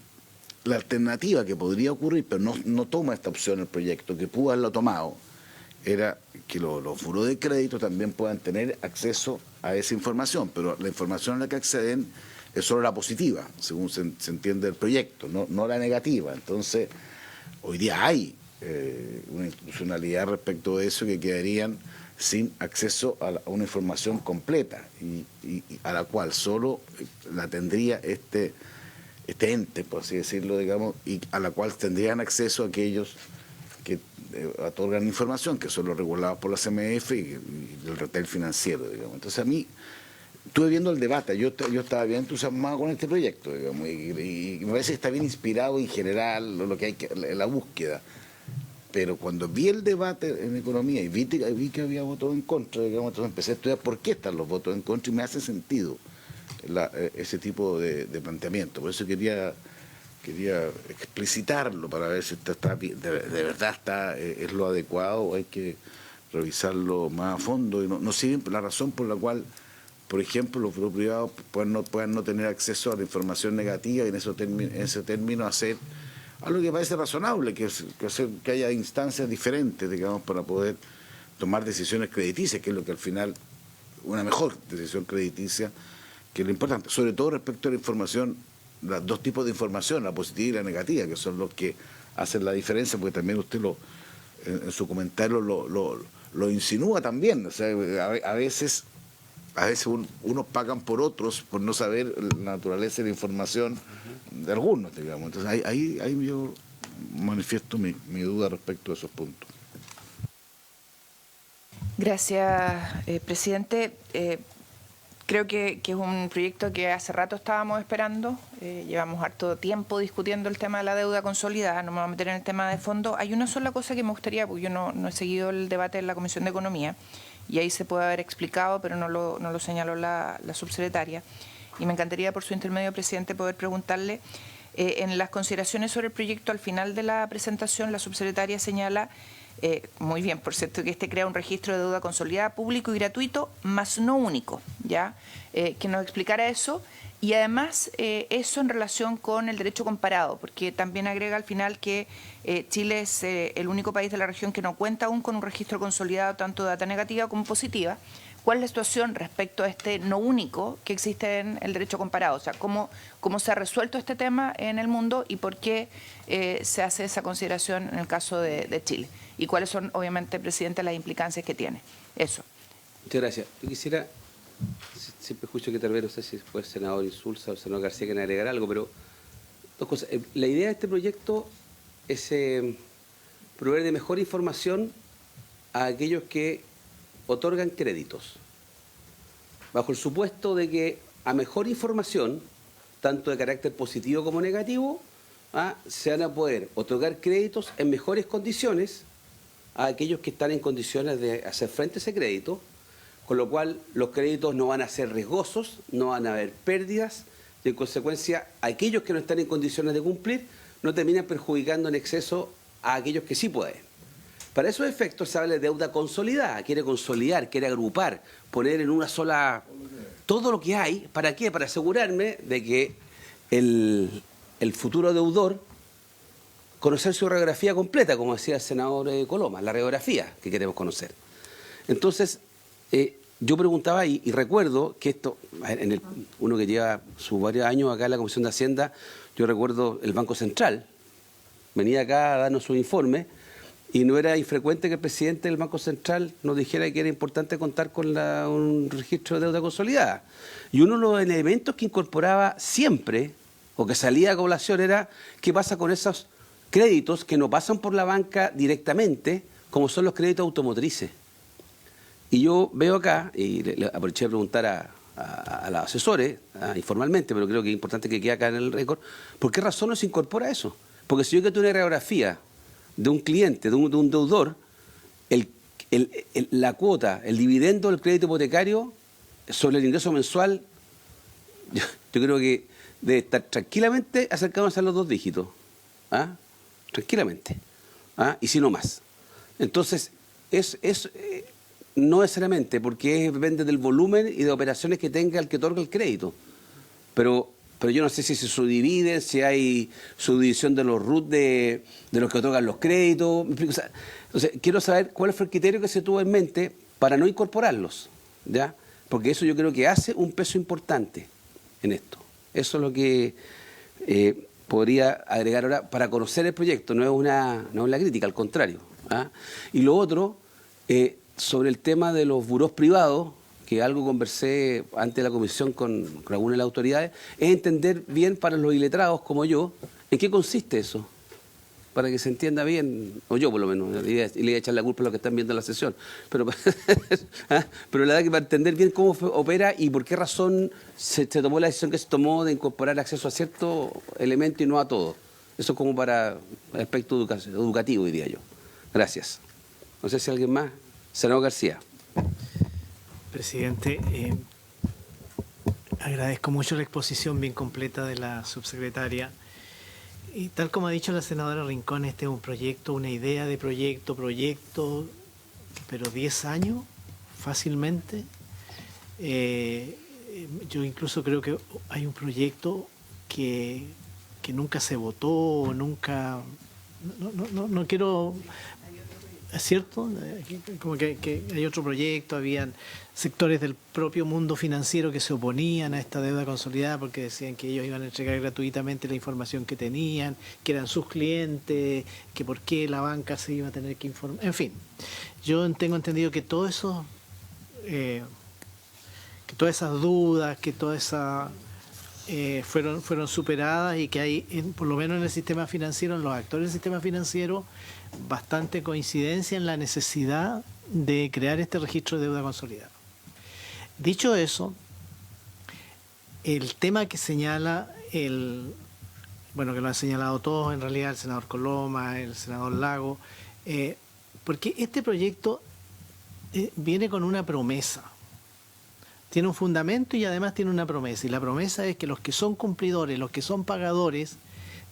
la alternativa que podría ocurrir, pero no toma esta opción el proyecto, que pudo haberlo tomado, era que los buros de crédito también puedan tener acceso a esa información, pero la información a la que acceden es solo la positiva, según se entiende el proyecto, no la negativa. Entonces, hoy día hay una institucionalidad respecto de eso que quedarían sin acceso a una información completa y a la cual solo la tendría este ente, por así decirlo, digamos, y a la cual tendrían acceso aquellos que otorgan información, que son los regulados por la CMF y el retail financiero, digamos. Entonces a mí, estuve viendo el debate, yo estaba bien entusiasmado con este proyecto, digamos, y me parece que está bien inspirado en general lo que hay la búsqueda. Pero cuando vi el debate en economía y vi que había votos en contra, digamos, entonces empecé a estudiar por qué están los votos en contra y me hace sentido ese tipo de planteamiento. Por eso quería explicitarlo para ver si de verdad es lo adecuado o hay que revisarlo más a fondo. Y no siempre la razón por la cual, por ejemplo, los grupos privados puedan no tener acceso a la información negativa y en ese término hacer algo que parece razonable, que haya instancias diferentes, digamos, para poder tomar decisiones crediticias, que es lo que al final, una mejor decisión crediticia, que es lo importante, sobre todo respecto a la información, los dos tipos de información, la positiva y la negativa, que son los que hacen la diferencia, porque también usted en su comentario lo insinúa también. O sea, a veces unos pagan por otros por no saber la naturaleza de la información de algunos, digamos. Entonces ahí yo manifiesto mi duda respecto a esos puntos. Gracias, presidente. Creo que es un proyecto que hace rato estábamos esperando. Llevamos harto tiempo discutiendo el tema de la deuda consolidada. No me voy a meter en el tema de fondo. Hay una sola cosa que me gustaría, porque yo no he seguido el debate en la Comisión de Economía, y ahí se puede haber explicado, pero no lo señaló la subsecretaria. Y me encantaría, por su intermedio, presidente, poder preguntarle, en las consideraciones sobre el proyecto, al final de la presentación, la subsecretaria señala, muy bien, por cierto, que este crea un registro de deuda consolidada público y gratuito, más no único, ¿ya? Que nos explicara eso. Y además, eso en relación con el derecho comparado, porque también agrega al final que Chile es el único país de la región que no cuenta aún con un registro consolidado tanto de data negativa como positiva. ¿Cuál es la situación respecto a este no único que existe en el derecho comparado? O sea, ¿cómo se ha resuelto este tema en el mundo y por qué se hace esa consideración en el caso de Chile? ¿Y cuáles son, obviamente, presidente, las implicancias que tiene? Eso. Muchas gracias. Yo quisiera, siempre escucho que tal vez, no sé si fue el senador Insulza o el senador García quieren agregar algo, pero dos cosas. La idea de este proyecto es proveer de mejor información a aquellos que otorgan créditos, bajo el supuesto de que a mejor información, tanto de carácter positivo como negativo, se van a poder otorgar créditos en mejores condiciones a aquellos que están en condiciones de hacer frente a ese crédito, con lo cual los créditos no van a ser riesgosos, no van a haber pérdidas, y en consecuencia aquellos que no están en condiciones de cumplir no terminan perjudicando en exceso a aquellos que sí pueden. Para esos efectos se habla de deuda consolidada, quiere consolidar, quiere agrupar, poner en una sola todo lo que hay. ¿Para qué? Para asegurarme de que el futuro deudor, conocer su radiografía completa, como decía el senador Coloma, la radiografía que queremos conocer. Entonces, yo preguntaba y recuerdo que esto, uno que lleva sus varios años acá en la Comisión de Hacienda, yo recuerdo el Banco Central, venía acá a darnos su informe, y no era infrecuente que el presidente del Banco Central nos dijera que era importante contar con un registro de deuda consolidada. Y uno de los elementos que incorporaba siempre, o que salía a colación, era qué pasa con esos créditos que no pasan por la banca directamente, como son los créditos automotrices. Y yo veo acá, y le aproveché de preguntar a los asesores, informalmente, pero creo que es importante que quede acá en el récord, ¿por qué razón no se incorpora eso? Porque si yo que tengo una radiografía de un cliente, de un deudor, la cuota, el dividendo del crédito hipotecario sobre el ingreso mensual, yo creo que debe estar tranquilamente acercándose a los 2 dígitos. Tranquilamente. Y si no más. Entonces, no necesariamente, porque depende del volumen y de operaciones que tenga el que otorga el crédito. Pero yo no sé si se subdividen, si hay subdivisión de los RUT de los que otorgan los créditos. O sea, entonces, quiero saber cuál fue el criterio que se tuvo en mente para no incorporarlos, ¿ya? Porque eso yo creo que hace un peso importante en esto. Eso es lo que podría agregar ahora para conocer el proyecto, no es una crítica, al contrario. ¿Ah? Y lo otro, sobre el tema de los burós privados, que algo conversé antes de la comisión con algunas de las autoridades, es entender bien para los iletrados como yo, ¿en qué consiste eso? Para que se entienda bien, o yo por lo menos, y le voy a echar la culpa a los que están viendo la sesión, pero, ¿ah? Pero la verdad que para entender bien cómo opera y por qué razón se tomó la decisión que se tomó de incorporar acceso a ciertos elementos y no a todos. Eso es como para el aspecto educativo, diría yo. Gracias. No sé si alguien más. Senador García. Presidente, agradezco mucho la exposición bien completa de la subsecretaria. Y tal como ha dicho la senadora Rincón, este es un proyecto, una idea de proyecto, pero 10 años fácilmente. Yo incluso creo que hay un proyecto que nunca se votó, nunca... No quiero... ¿Es cierto? Como que hay otro proyecto, habían sectores del propio mundo financiero que se oponían a esta deuda consolidada porque decían que ellos iban a entregar gratuitamente la información que tenían, que eran sus clientes, que por qué la banca se iba a tener que informar. En fin, yo tengo entendido que todo eso, que todas esas dudas, que todas esas fueron superadas y que hay, por lo menos en el sistema financiero, en los actores del sistema financiero, bastante coincidencia en la necesidad de crear este registro de deuda consolidada. Dicho eso, el tema que señala bueno, que lo han señalado todos, en realidad el senador Coloma, el senador Lago, porque este proyecto viene con una promesa. Tiene un fundamento y además tiene una promesa. Y la promesa es que los que son cumplidores, los que son pagadores,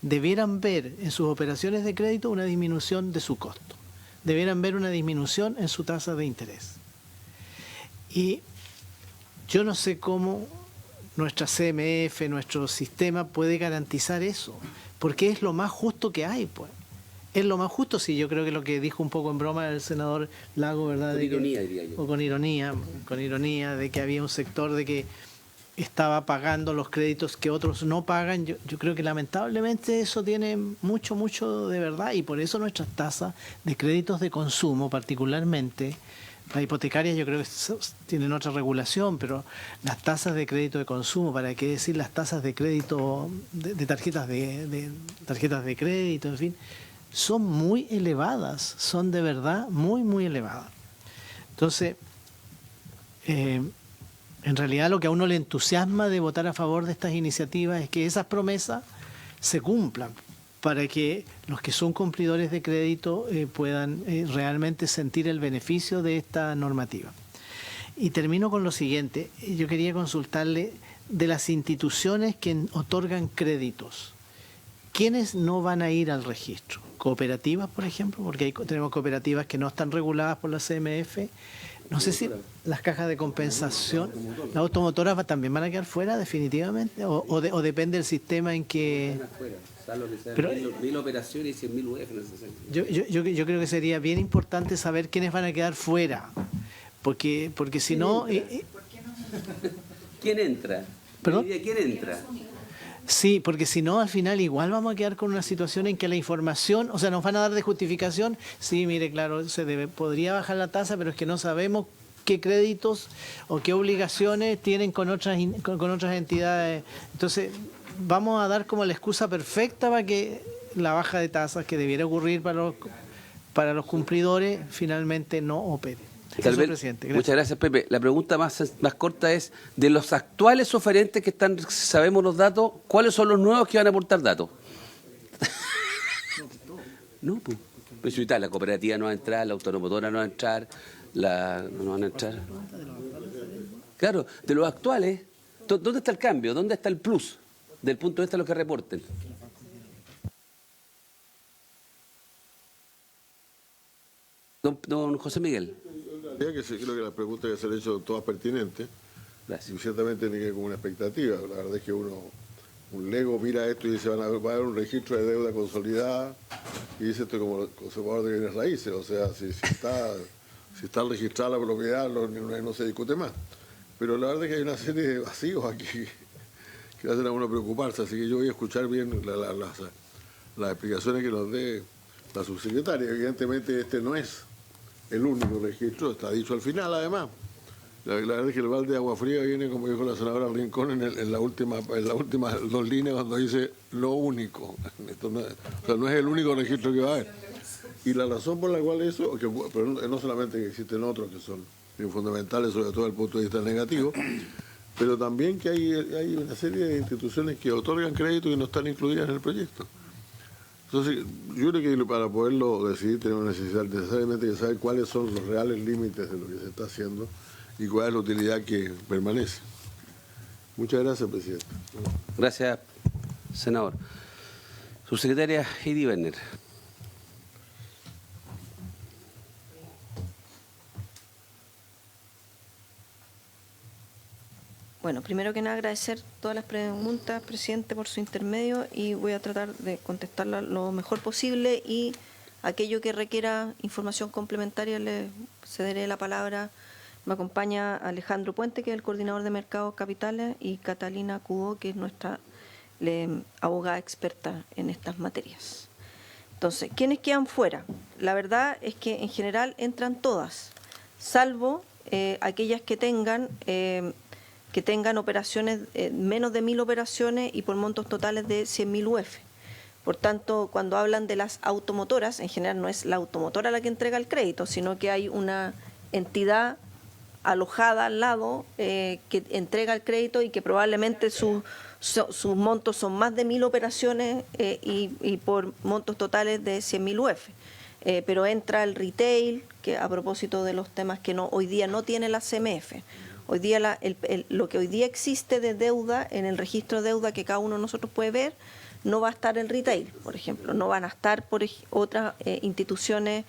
debieran ver en sus operaciones de crédito una disminución de su costo. Debieran ver una disminución en su tasa de interés. Y yo no sé cómo nuestra CMF, nuestro sistema puede garantizar eso, porque es lo más justo que hay, pues. Es lo más justo, sí, yo creo que lo que dijo un poco en broma el senador Lago, ¿verdad? Con ironía, diría yo. O con ironía, de que había un sector de que estaba pagando los créditos que otros no pagan. Yo creo que lamentablemente eso tiene mucho de verdad, y por eso nuestras tasas de créditos de consumo, particularmente las hipotecarias, yo creo que tienen otra regulación, pero las tasas de crédito de consumo, para qué decir las tasas de crédito de tarjetas de crédito, en fin, son muy elevadas, son de verdad muy elevadas. Entonces, en realidad lo que a uno le entusiasma de votar a favor de estas iniciativas es que esas promesas se cumplan, para que los que son cumplidores de crédito puedan realmente sentir el beneficio de esta normativa. Y termino con lo siguiente. Yo quería consultarle de las instituciones que otorgan créditos. ¿Quiénes no van a ir al registro? ¿Cooperativas, por ejemplo? Porque tenemos cooperativas que no están reguladas por la CMF. No sé si las cajas de compensación, las automotoras también van a quedar fuera definitivamente, o depende del sistema en que... Pero 1.000 operaciones y 100.000 UF. Yo creo que sería bien importante saber quiénes van a quedar fuera, porque si no... ¿Quién entra? ¿Perdón? ¿Quién entra? Sí, porque si no, al final igual vamos a quedar con una situación en que la información, o sea, nos van a dar de justificación, sí, mire, claro, podría bajar la tasa, pero es que no sabemos qué créditos o qué obligaciones tienen con otras entidades. Entonces, vamos a dar como la excusa perfecta para que la baja de tasas que debiera ocurrir para los cumplidores finalmente no opere. Tal vez, presidente. Gracias. Muchas gracias, Pepe. La pregunta más corta es, de los actuales oferentes que están, sabemos los datos, ¿cuáles son los nuevos que van a aportar datos? No, pues. Pues si la cooperativa no va a entrar, la automotora no va a entrar, no van a entrar. Claro, de los actuales, ¿dónde está el cambio? ¿Dónde está el plus? Del punto de vista de lo que reporten. Don José Miguel. Que sí, creo que las preguntas que se han hecho son todas pertinentes. Gracias. Y ciertamente tiene que ver con una expectativa. La verdad es que un lego mira esto y dice va a haber un registro de deuda consolidada, y dice esto como conservador de bienes raíces. O sea, si está registrada la propiedad no se discute más. Pero la verdad es que hay una serie de vacíos aquí que hacen a uno preocuparse. Así que yo voy a escuchar bien las explicaciones que nos dé la subsecretaria. Evidentemente este no es el único registro, está dicho al final además. La verdad es que el balde de agua fría viene, como dijo la senadora Rincón, en las últimas 2 líneas cuando dice lo único. Esto no es el único registro que va a haber. Y la razón por la cual eso, pero no solamente que existen otros que son fundamentales, sobre todo desde el punto de vista negativo, pero también que hay una serie de instituciones que otorgan crédito y no están incluidas en el proyecto. Entonces, yo creo que para poderlo decidir tenemos necesariamente que saber cuáles son los reales límites de lo que se está haciendo y cuál es la utilidad que permanece. Muchas gracias, presidente. Gracias, senador. Subsecretaria Heidi Werner. Bueno, primero que nada agradecer todas las preguntas, presidente, por su intermedio, y voy a tratar de contestarlas lo mejor posible, y aquello que requiera información complementaria le cederé la palabra. Me acompaña Alejandro Puente, que es el coordinador de Mercados Capitales, y Catalina Cudó, que es nuestra abogada experta en estas materias. Entonces, ¿quiénes quedan fuera? La verdad es que en general entran todas, salvo aquellas que tengan operaciones, menos de 1.000 operaciones y por montos totales de 100.000 UF. Por tanto, cuando hablan de las automotoras, en general no es la automotora la que entrega el crédito, sino que hay una entidad alojada al lado que entrega el crédito y que probablemente sus montos son más de 1.000 operaciones y por montos totales de 100.000 UF. Pero entra el retail, que a propósito de los temas que hoy día no tiene la CMF. Hoy día lo que hoy día existe de deuda en el registro de deuda que cada uno de nosotros puede ver, no va a estar el retail, por ejemplo, no van a estar otras instituciones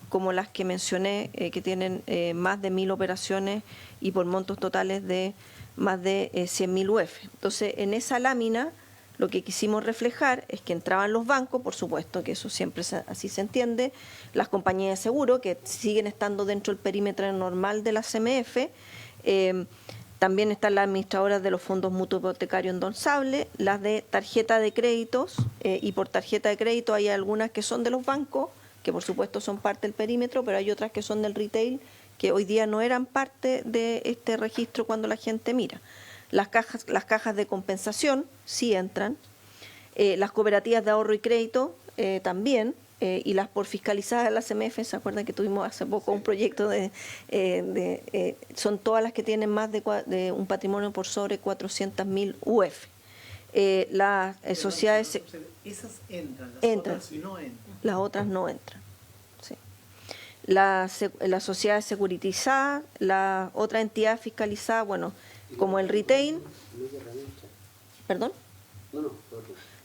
como las que mencioné, que tienen más de 1.000 operaciones y por montos totales de más de 100.000 UF. Entonces, en esa lámina, lo que quisimos reflejar es que entraban los bancos, por supuesto, que eso siempre así se entiende, las compañías de seguro, que siguen estando dentro del perímetro normal de la CMF, también están las administradoras de los fondos mutuo hipotecarios endonsables, las de tarjeta de créditos, y por tarjeta de crédito hay algunas que son de los bancos, que por supuesto son parte del perímetro, pero hay otras que son del retail, que hoy día no eran parte de este registro cuando la gente mira. Las cajas de compensación sí entran, las cooperativas de ahorro y crédito también, y las por fiscalizadas de la CMF, ¿se acuerdan que tuvimos hace poco un proyecto son todas las que tienen más de un patrimonio por sobre 400.000 UF. Las sociedades... Esas entran, otras no entran. Las otras no entran. Sí. Las sociedades securitizadas, la otra entidad fiscalizada, bueno, como el retail. ¿Perdón?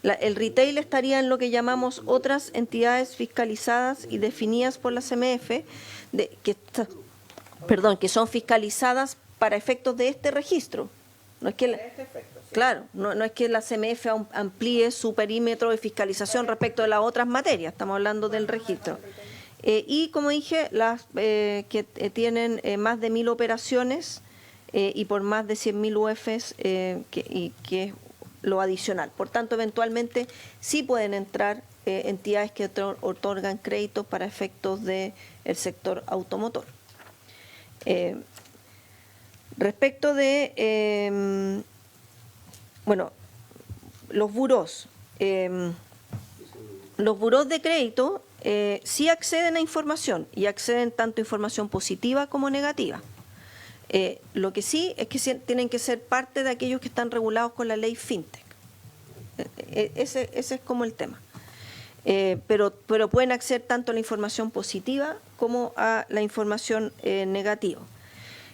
El retail estaría en lo que llamamos otras entidades fiscalizadas y definidas por la CMF, que son fiscalizadas para efectos de este registro. No es que claro, no es que la CMF amplíe su perímetro de fiscalización respecto de las otras materias, estamos hablando del registro. Y como dije, las que tienen más de 1.000 operaciones y por más de 100.000 UFs, que es lo adicional. Por tanto, eventualmente sí pueden entrar entidades que otorgan créditos para efectos del sector automotor. Respecto de, los burós. Los burós de crédito sí acceden a información y acceden tanto a información positiva como negativa. Lo que sí es que tienen que ser parte de aquellos que están regulados con la ley FinTech. Ese es como el tema. Pero pueden acceder tanto a la información positiva como a la información negativa.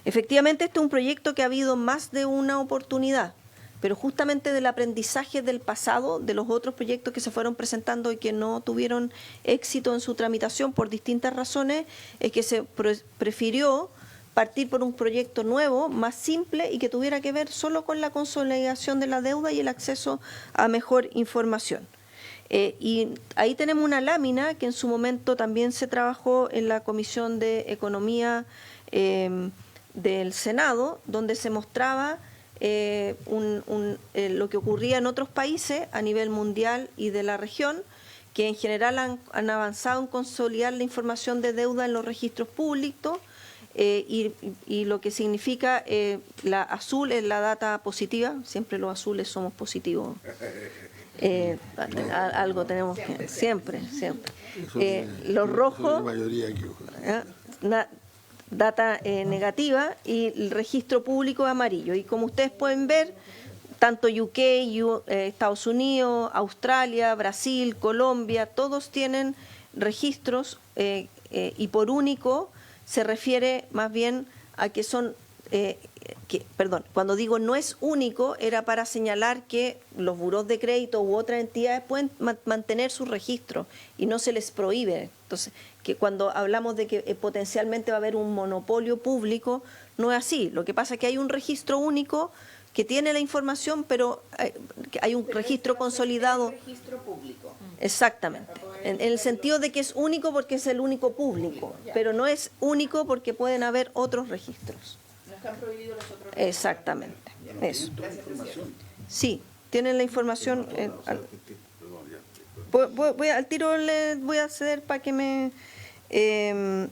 Efectivamente, este es un proyecto que ha habido más de una oportunidad, pero justamente del aprendizaje del pasado, de los otros proyectos que se fueron presentando y que no tuvieron éxito en su tramitación por distintas razones, es que se prefirió partir por un proyecto nuevo, más simple y que tuviera que ver solo con la consolidación de la deuda y el acceso a mejor información. Y ahí tenemos una lámina que en su momento también se trabajó en la Comisión de Economía del Senado, donde se mostraba lo que ocurría en otros países a nivel mundial y de la región, que en general han avanzado en consolidar la información de deuda en los registros públicos, y lo que significa la azul es la data positiva, siempre los azules somos positivos. Algo tenemos que siempre. Los rojos, data negativa, y el registro público amarillo. Y como ustedes pueden ver, tanto UK, Estados Unidos, Australia, Brasil, Colombia, todos tienen registros, y por único se refiere más bien a que son, cuando digo no es único, era para señalar que los burós de crédito u otras entidades pueden mantener sus registros y no se les prohíbe. Entonces, que cuando hablamos de que potencialmente va a haber un monopolio público, no es así. Lo que pasa es que hay un registro único que tiene la información, pero hay un registro consolidado. Registro público. Exactamente. En el sentido de que es único porque es el único público, pero no es único porque pueden haber otros registros. No están prohibidos los otros. Exactamente. Eso. Sí, tienen la información. Al tiro le voy a ceder para que me...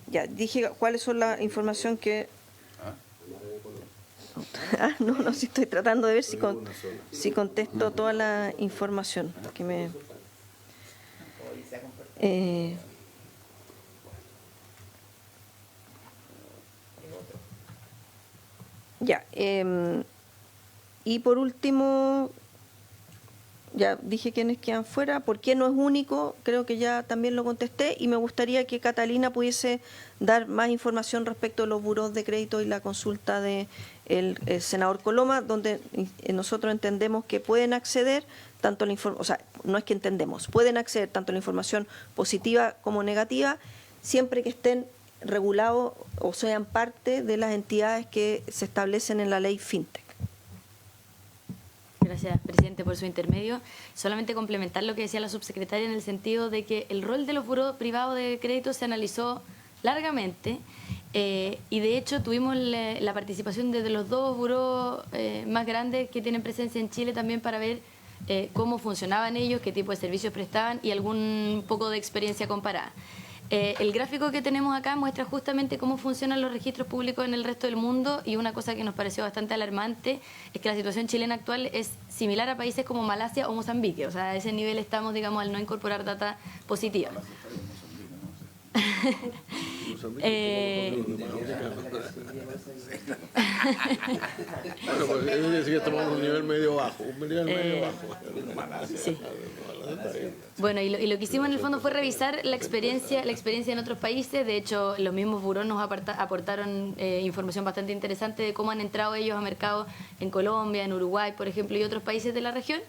ya, dije cuáles son la información que... no, sí estoy tratando de ver si contesto toda la información que me... ya, y por último, ya dije quiénes quedan fuera. ¿Por qué no es único? Creo que ya también lo contesté, y me gustaría que Catalina pudiese dar más información respecto a los burós de crédito y la consulta de el senador Coloma, donde nosotros entendemos que pueden acceder tanto la información, o sea, no es que entendemos, pueden acceder tanto a la información positiva como negativa, siempre que estén regulados o sean parte de las entidades que se establecen en la ley FinTech. Gracias, presidente, por su intermedio. Solamente complementar lo que decía la subsecretaria en el sentido de que el rol de los burós privados de crédito se analizó largamente, y de hecho tuvimos la participación de los dos burós más grandes que tienen presencia en Chile también para ver cómo funcionaban ellos, qué tipo de servicios prestaban y algún poco de experiencia comparada. El gráfico que tenemos acá muestra justamente cómo funcionan los registros públicos en el resto del mundo, y una cosa que nos pareció bastante alarmante es que la situación chilena actual es similar a países como Malasia o Mozambique. O sea, a ese nivel estamos, digamos, al no incorporar data positiva. Bueno, pues eso quiere decir que estamos en un nivel medio bajo, Sí. Bueno, y lo que hicimos en el fondo fue revisar la experiencia en otros países. De hecho, los mismos burós nos aportaron información bastante interesante de cómo han entrado ellos a mercados en Colombia, en Uruguay, por ejemplo, y otros países de la región,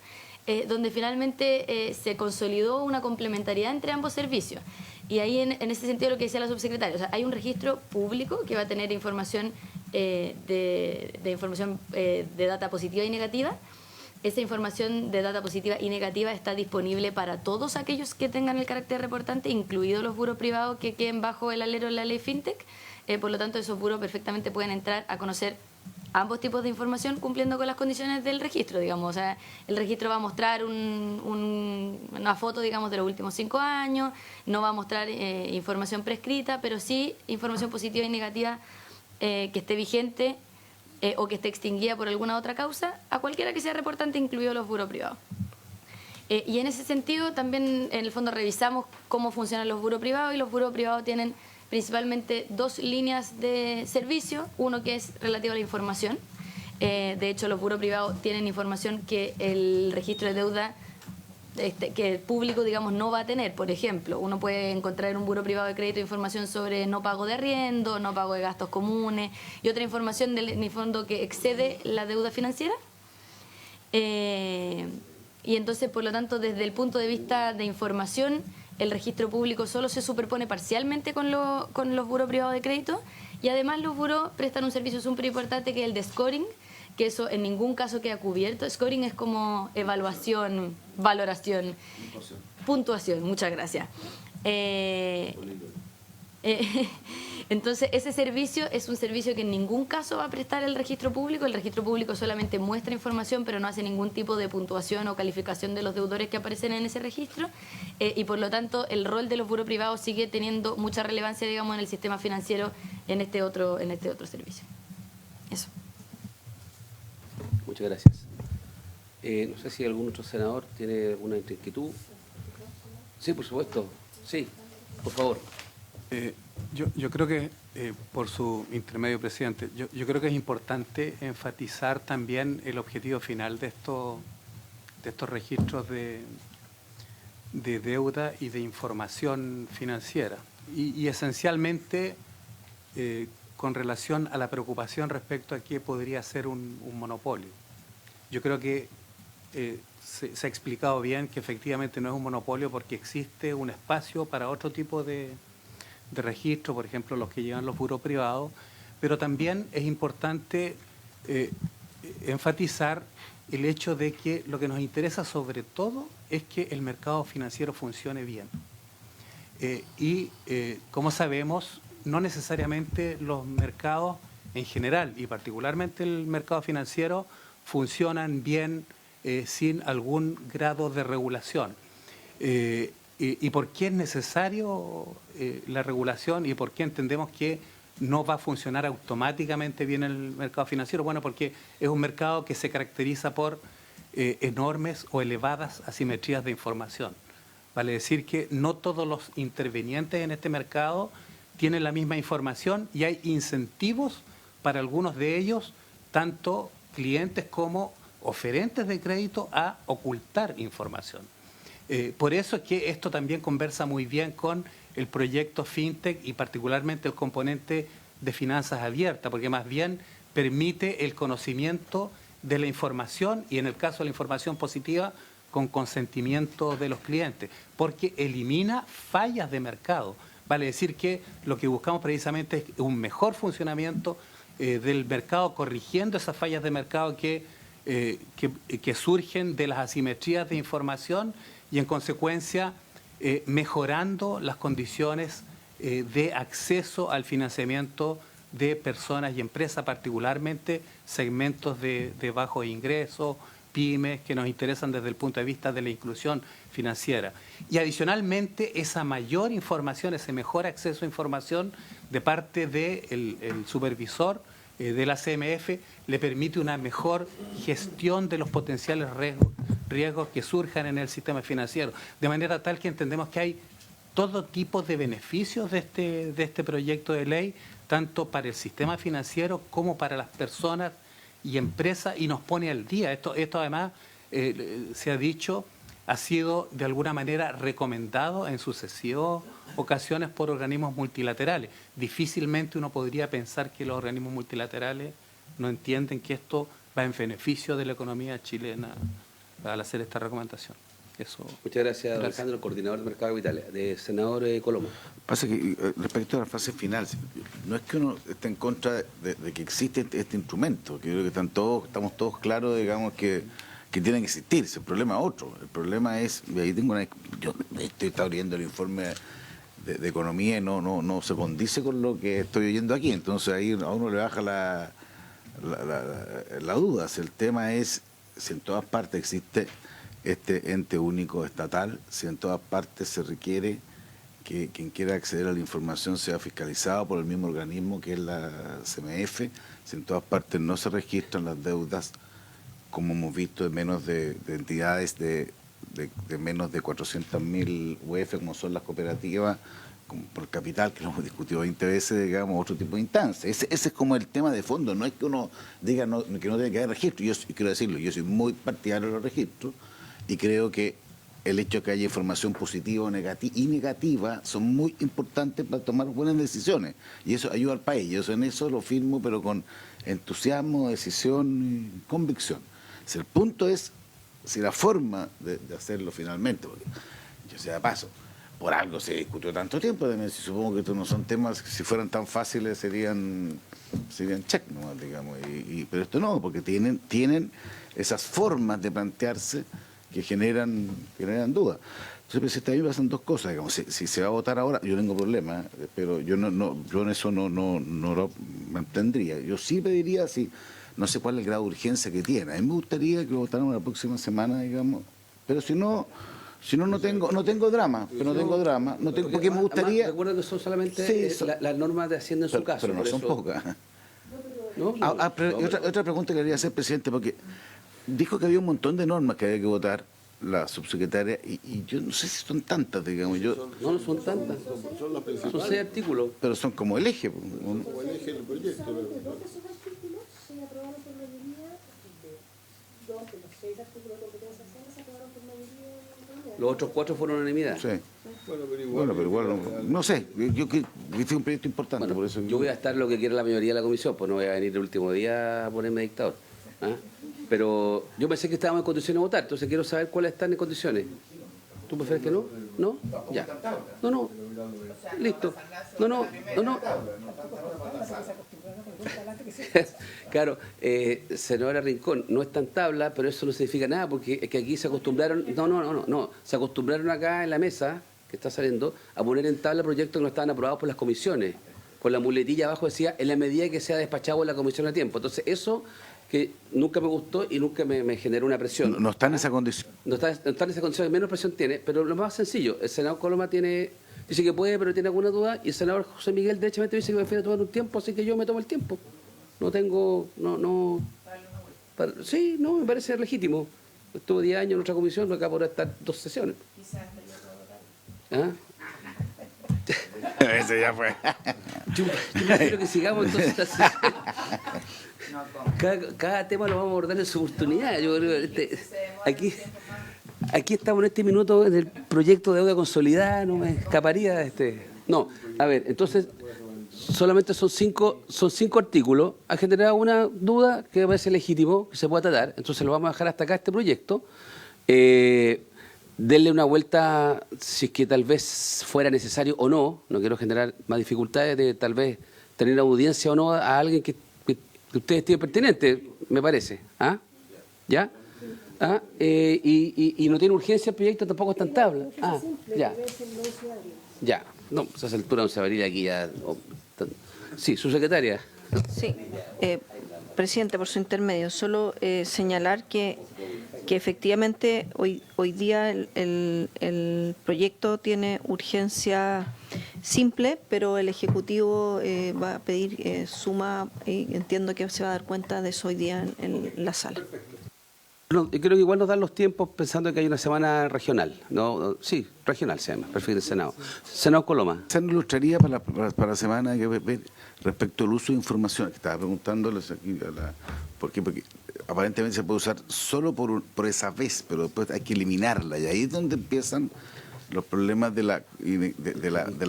donde finalmente se consolidó una complementariedad entre ambos servicios. Y ahí, en ese sentido, lo que decía la subsecretaria, o sea, hay un registro público que va a tener información de data positiva y negativa. Esa información de data positiva y negativa está disponible para todos aquellos que tengan el carácter reportante, incluidos los burós privados que queden bajo el alero de la ley FinTech. Por lo tanto, esos burós perfectamente pueden entrar a conocer ambos tipos de información cumpliendo con las condiciones del registro, digamos. O sea, el registro va a mostrar una foto, digamos, de los últimos 5 años, no va a mostrar información prescrita, pero sí información positiva y negativa que esté vigente o que esté extinguida por alguna otra causa, a cualquiera que sea reportante, incluidos los burós privados. Y en ese sentido también en el fondo revisamos cómo funcionan los burós privados, y los burós privados tienen principalmente 2 líneas de servicio, uno que es relativo a la información. De hecho, los burós privados tienen información que el registro de deuda, que el público, digamos, no va a tener. Por ejemplo, uno puede encontrar en un buró privado de crédito información sobre no pago de arriendo, no pago de gastos comunes y otra información del fondo que excede la deuda financiera. Y entonces, por lo tanto, desde el punto de vista de información, el registro público solo se superpone parcialmente con los burós privados de crédito, y además los burós prestan un servicio súper importante que es el de scoring, que eso en ningún caso queda cubierto. Scoring es como evaluación, valoración, puntuación, muchas gracias. Entonces, ese servicio es un servicio que en ningún caso va a prestar el registro público. El registro público solamente muestra información, pero no hace ningún tipo de puntuación o calificación de los deudores que aparecen en ese registro. Y por lo tanto, el rol de los buros privados sigue teniendo mucha relevancia, digamos, en el sistema financiero en este otro servicio. Eso. Muchas gracias. No sé si algún otro senador tiene alguna inquietud. Sí, por supuesto. Sí, por favor. Yo creo que, por su intermedio, presidente, yo creo que es importante enfatizar también el objetivo final de estos registros de deuda y de información financiera. Y esencialmente, con relación a la preocupación respecto a qué podría ser un monopolio. Yo creo que se ha explicado bien que efectivamente no es un monopolio porque existe un espacio para otro tipo de registro, por ejemplo, los que llevan los buros privados, pero también es importante enfatizar el hecho de que lo que nos interesa sobre todo es que el mercado financiero funcione bien. Como sabemos, no necesariamente los mercados en general, y particularmente el mercado financiero, funcionan bien sin algún grado de regulación. ¿Y por qué es necesario la regulación y por qué entendemos que no va a funcionar automáticamente bien el mercado financiero? Bueno, porque es un mercado que se caracteriza por enormes o elevadas asimetrías de información. Vale decir que no todos los intervenientes en este mercado tienen la misma información y hay incentivos para algunos de ellos, tanto clientes como oferentes de crédito, a ocultar información. Por eso es que esto también conversa muy bien con el proyecto FinTech y particularmente el componente de finanzas abiertas, porque más bien permite el conocimiento de la información y en el caso de la información positiva con consentimiento de los clientes, porque elimina fallas de mercado. Vale decir que lo que buscamos precisamente es un mejor funcionamiento del mercado, corrigiendo esas fallas de mercado que surgen de las asimetrías de información y en consecuencia mejorando las condiciones de acceso al financiamiento de personas y empresas, particularmente segmentos de bajos ingresos, pymes, que nos interesan desde el punto de vista de la inclusión financiera. Y adicionalmente esa mayor información, ese mejor acceso a información de parte del supervisor de la CMF le permite una mejor gestión de los potenciales riesgos que surjan en el sistema financiero, de manera tal que entendemos que hay todo tipo de beneficios de este proyecto de ley, tanto para el sistema financiero como para las personas y empresas, y nos pone al día. Esto además, se ha dicho, ha sido de alguna manera recomendado en sucesivas ocasiones por organismos multilaterales. Difícilmente uno podría pensar que los organismos multilaterales no entienden que esto va en beneficio de la economía chilena al hacer esta recomendación. Eso. Muchas gracias, don Alejandro, coordinador de Mercado de Capitales. De senador Coloma. Pasa que respecto a la fase final, no es que uno esté en contra de que existe este instrumento, que creo que estamos todos claros, digamos, que tienen que existir. El problema es otro. El problema es, y ahí yo estoy abriendo el informe de economía y no se condice con lo que estoy oyendo aquí. Entonces ahí a uno le baja la duda. Si el tema es si en todas partes existe este ente único estatal, si en todas partes se requiere que quien quiera acceder a la información sea fiscalizado por el mismo organismo que es la CMF, si en todas partes no se registran las deudas, como hemos visto, de menos de entidades de menos de 400.000 UF, como son las cooperativas, como por capital, que lo hemos discutido 20 veces, digamos, otro tipo de instancias. Ese es como el tema de fondo. No es que uno diga que no tiene que haber registro. Yo quiero decirlo, yo soy muy partidario de los registros y creo que el hecho de que haya información positiva y negativa son muy importantes para tomar buenas decisiones. Y eso ayuda al país. Yo en eso lo firmo, pero con entusiasmo, decisión y convicción. Si el punto es si la forma de hacerlo finalmente, porque yo sé de paso, por algo se discutió tanto tiempo, supongo que estos no son temas que si fueran tan fáciles serían check nomás, digamos, pero esto no, porque tienen esas formas de plantearse que generan dudas. Entonces, presidente, a mí me pasan dos cosas, digamos, si se va a votar ahora, yo no tengo problema, pero yo yo en eso no lo mantendría. Yo sí pediría, no sé cuál es el grado de urgencia que tiene. A mí me gustaría que lo votaran la próxima semana, digamos, pero si no tengo drama, porque me gustaría... Recuerdo que son solamente las normas de Hacienda en su caso. Pero no son pocas. ¿No? Pero otra pregunta que quería hacer, presidente, porque dijo que había un montón de normas que había que votar la subsecretaria, y yo no sé si son tantas, digamos. No son tantas. Son las principales. Son 6 artículos. Pero son como el eje. ¿No? Como el eje del proyecto. Dos de esos artículos se aprobaron por mayoría, dos de los 6 artículos de competencia se aprobaron por mayoría. Los otros 4 fueron unanimidad. Sí. Bueno, pero igual no sé. Yo que fue un proyecto importante, Bueno, por eso. yo voy a estar lo que quiera la mayoría de la comisión, pues no voy a venir el último día a ponerme dictador. ¿Ah? Pero yo pensé que estábamos en condiciones de votar, entonces quiero saber cuáles están en condiciones. ¿Tú prefieres que no? ¿No? Ya. No. Listo. No. Claro, senadora Rincón, no está en tabla, pero eso no significa nada, porque es que aquí se acostumbraron, no, se acostumbraron acá en la mesa, que está saliendo, a poner en tabla proyectos que no estaban aprobados por las comisiones. Con la muletilla abajo decía, en la medida que sea despachado en la comisión a tiempo. Entonces, eso que nunca me gustó y nunca me generó una presión. No está en esa condición. No está en esa condición, menos presión tiene, pero lo más sencillo, el senador Coloma dice que puede, pero tiene alguna duda, y el senador José Miguel derechamente dice que prefiere tomar un tiempo, así que yo me tomo el tiempo. Sí, me parece legítimo. Estuve 10 años en otra comisión, acá podrá estar 2 sesiones. ¿Ah? Ese ya fue. Yo prefiero que sigamos entonces la sesión. Cada tema lo vamos a abordar en su oportunidad. Yo creo que aquí estamos en este minuto en el proyecto de deuda consolidada, no me escaparía de este. No, a ver, entonces solamente son cinco artículos. Ha generado una duda que me parece legítimo que se pueda tratar, entonces lo vamos a dejar hasta acá este proyecto. Denle una vuelta si es que tal vez fuera necesario o no quiero generar más dificultades de tal vez tener audiencia o no a alguien que usted estime pertinente, me parece. ¿Ah? ¿Ya? ¿Ah? Y no tiene urgencia el proyecto, tampoco está en tabla. Ah, ya. Ya. No, pues a esa altura no se abriría aquí ya. Sí, su secretaria. Sí, presidente, por su intermedio, solo señalar que efectivamente hoy día el proyecto tiene urgencia simple, pero el Ejecutivo va a pedir suma, y entiendo que se va a dar cuenta de eso hoy día en la sala. No, yo creo que igual nos dan los tiempos pensando que hay una semana regional. Sí, regional se llama, perfil del Senado. Senado Coloma. Se nos ilustraría para la semana que ver respecto al uso de información, que estaba preguntándoles aquí porque aparentemente se puede usar solo por esa vez, pero después hay que eliminarla, y ahí es donde empiezan los problemas de la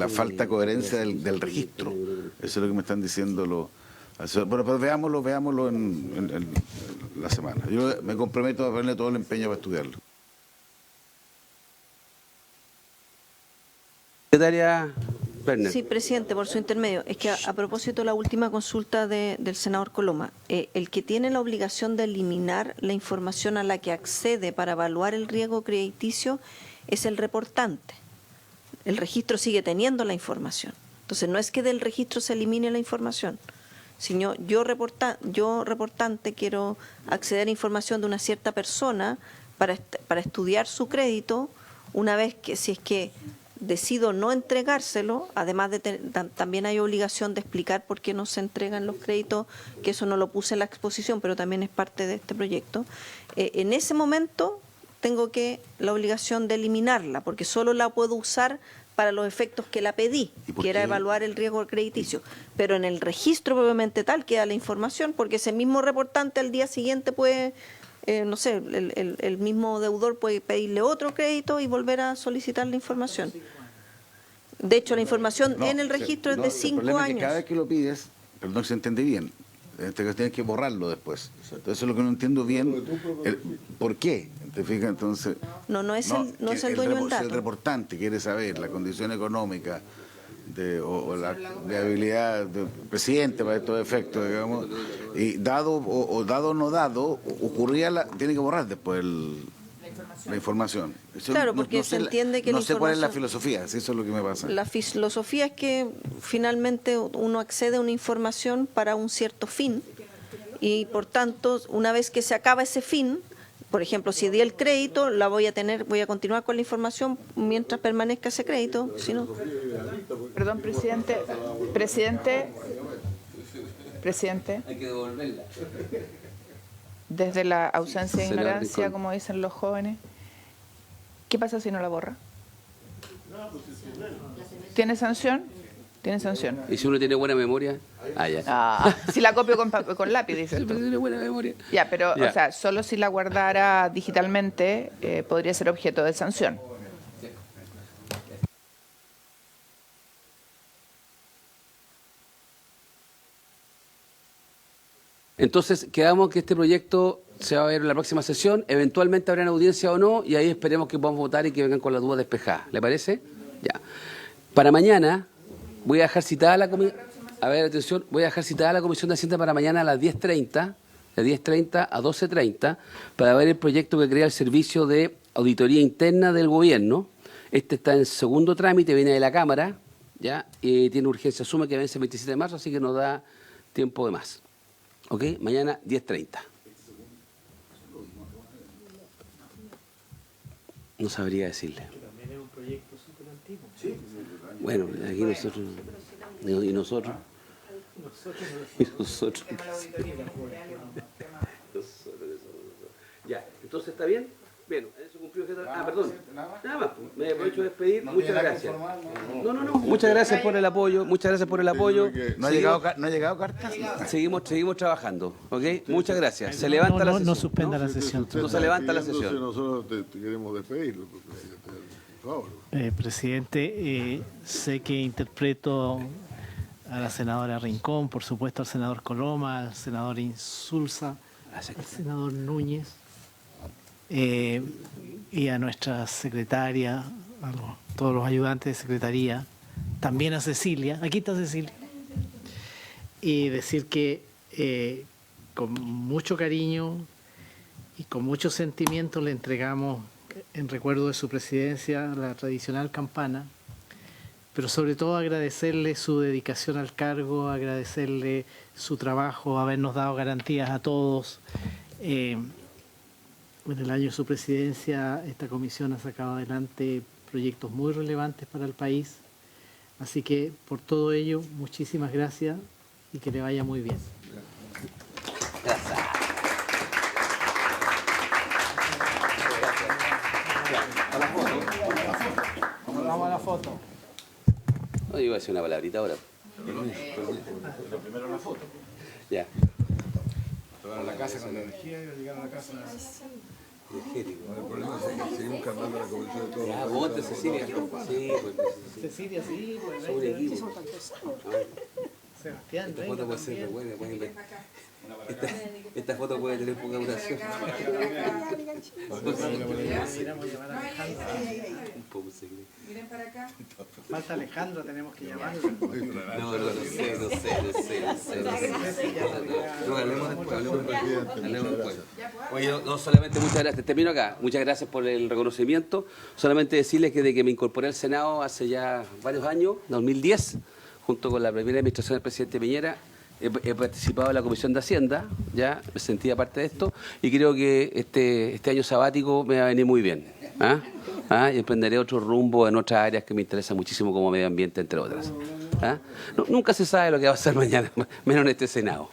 falta de coherencia del registro. Eso es lo que me están diciendo los... Bueno, pues veámoslo en la semana. Yo me comprometo a ponerle todo el empeño para estudiarlo. Secretaria Werner. Sí, presidente, por su intermedio. Es que a propósito de la última consulta del senador Coloma, el que tiene la obligación de eliminar la información a la que accede para evaluar el riesgo crediticio es el reportante. El registro sigue teniendo la información. Entonces, no es que del registro se elimine la información, sino yo reportante quiero acceder a información de una cierta persona para estudiar su crédito. Una vez que, si es que decido no entregárselo, además de también hay obligación de explicar por qué no se entregan los créditos, que eso no lo puse en la exposición, pero también es parte de este proyecto. En ese momento tengo la obligación de eliminarla, porque solo la puedo usar para los efectos que la pedí, que era evaluar el riesgo crediticio. Pero en el registro propiamente tal queda la información, porque ese mismo reportante al día siguiente puede, no sé, el mismo deudor puede pedirle otro crédito y volver a solicitar la información. De hecho, la información en el registro es de 5 El problema años. es que cada vez que lo pides, perdón, se entiende bien, en este caso tienes que borrarlo después. Entonces es lo que no entiendo bien, ¿por qué? ¿Te fijas? Entonces, No es el dueño del si dato. el reportante quiere saber la condición económica o la habilidad del presidente para estos efectos, digamos, y dado o no dado, tiene que borrar después La información. Eso Claro, porque se entiende que no la sé cuál es la información- filosofía, si eso es lo que me pasa. La filosofía es que finalmente uno accede a una información para un cierto fin y por tanto, una vez que se acaba ese fin, por ejemplo, si di el crédito, voy a continuar con la información mientras permanezca ese crédito, si no. Perdón, presidente. Hay que devolverla. Desde la ausencia de Senador ignorancia, Rincón. como dicen los jóvenes, ¿qué pasa si no la borra? ¿Tiene sanción? Tiene sanción. ¿Y si uno tiene buena memoria? Ah, ya. Ah, si la copio con lápiz, dices Sí, pero tú. tiene buena memoria. Ya, pero, Ya. o sea, solo si la guardara digitalmente podría ser objeto de sanción. Entonces, quedamos que este proyecto se va a ver en la próxima sesión, eventualmente habrá una audiencia o no, y ahí esperemos que podamos votar y que vengan con las dudas despejadas. ¿Le parece? Ya. Para mañana, voy a dejar citada la comisión. A ver, atención, voy a dejar citada la Comisión de Hacienda para mañana a las 10:30, de 10:30 a 12:30, para ver el proyecto que crea el Servicio de Auditoría Interna del Gobierno. Este está en segundo trámite, viene de la Cámara, ¿ya? Y tiene urgencia, asume que vence el 27 de marzo, así que nos da tiempo de más. ¿Ok? Mañana 10:30. No sabría decirle. Bueno, aquí nosotros. ¿Y nosotros? ¿Y nosotros? Ya, entonces está bien. Bien, eso cumplió. Ah, perdón. Nada más. Me aprovecho de despedir. Muchas gracias. No. Muchas gracias por el apoyo. Muchas gracias por el apoyo. ¿No ha llegado carta? Seguimos trabajando, ¿ok? Muchas gracias. Se levanta la sesión. No suspenda la Si sesión. usted No se está levanta la despidiéndose, sesión. Nosotros te queremos despedirlo, por favor. Presidente, sé que interpreto a la senadora Rincón, por supuesto al senador Coloma, al senador Insulza, al senador Núñez y a nuestra secretaria, todos los ayudantes de secretaría, también a Cecilia, aquí está Cecilia, y decir que con mucho cariño y con mucho sentimiento le entregamos en recuerdo de su presidencia la tradicional campana, pero sobre todo agradecerle su dedicación al cargo, agradecerle su trabajo, habernos dado garantías a todos. En el año de su presidencia, esta comisión ha sacado adelante proyectos muy relevantes para el país. Así que, por todo ello, muchísimas gracias y que le vaya muy bien. Vamos a la foto. No, iba a decir una palabrita ahora. Primero la foto. Ya. A la casa con energía y llegar a la casa. El problema es que seguimos cargando la comisión de todos. Ya, vote, Cecilia. Sí, pues. Cecilia, sí, pues, Somos un equipo. Sebastián, Esta venga foto puede ser también. buena, pueden ver. Esta foto puede tener poca duración. Podríamos llamar a Alejandra. Un poco secreto. Falta Alejandra, tenemos que llamarla. No sé. No, hablemos después. Oye, no solamente muchas gracias. Termino acá. Muchas gracias por el reconocimiento. Solamente decirles que desde que me incorporé al Senado hace ya varios años, 2010, junto con la primera administración del presidente Piñera, he participado en la Comisión de Hacienda, ya me sentía parte de esto, y creo que este año sabático me va a venir muy bien. Y emprenderé otro rumbo en otras áreas que me interesan muchísimo, como medio ambiente, entre otras. Nunca se sabe lo que va a pasar mañana, menos en este Senado.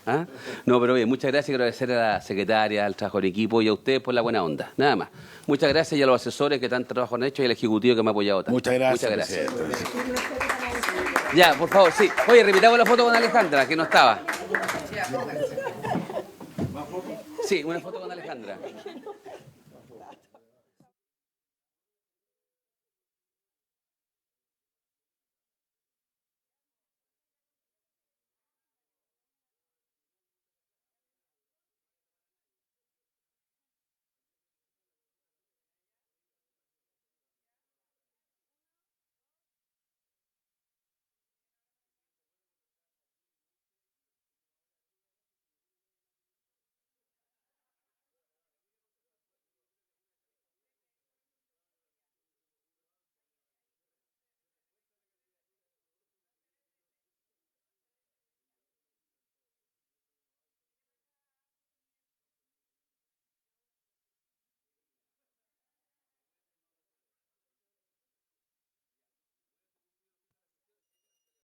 No, pero bien, muchas gracias. Quiero agradecer a la secretaria, al trabajo del equipo y a ustedes por la buena onda. Nada más. Muchas gracias y a los asesores que tanto trabajo han hecho y al ejecutivo que me ha apoyado tanto. Muchas gracias. Muchas gracias. Ya, por favor, sí. Oye, repitamos la foto con Alejandra, que no estaba. Sí, una foto con Alejandra.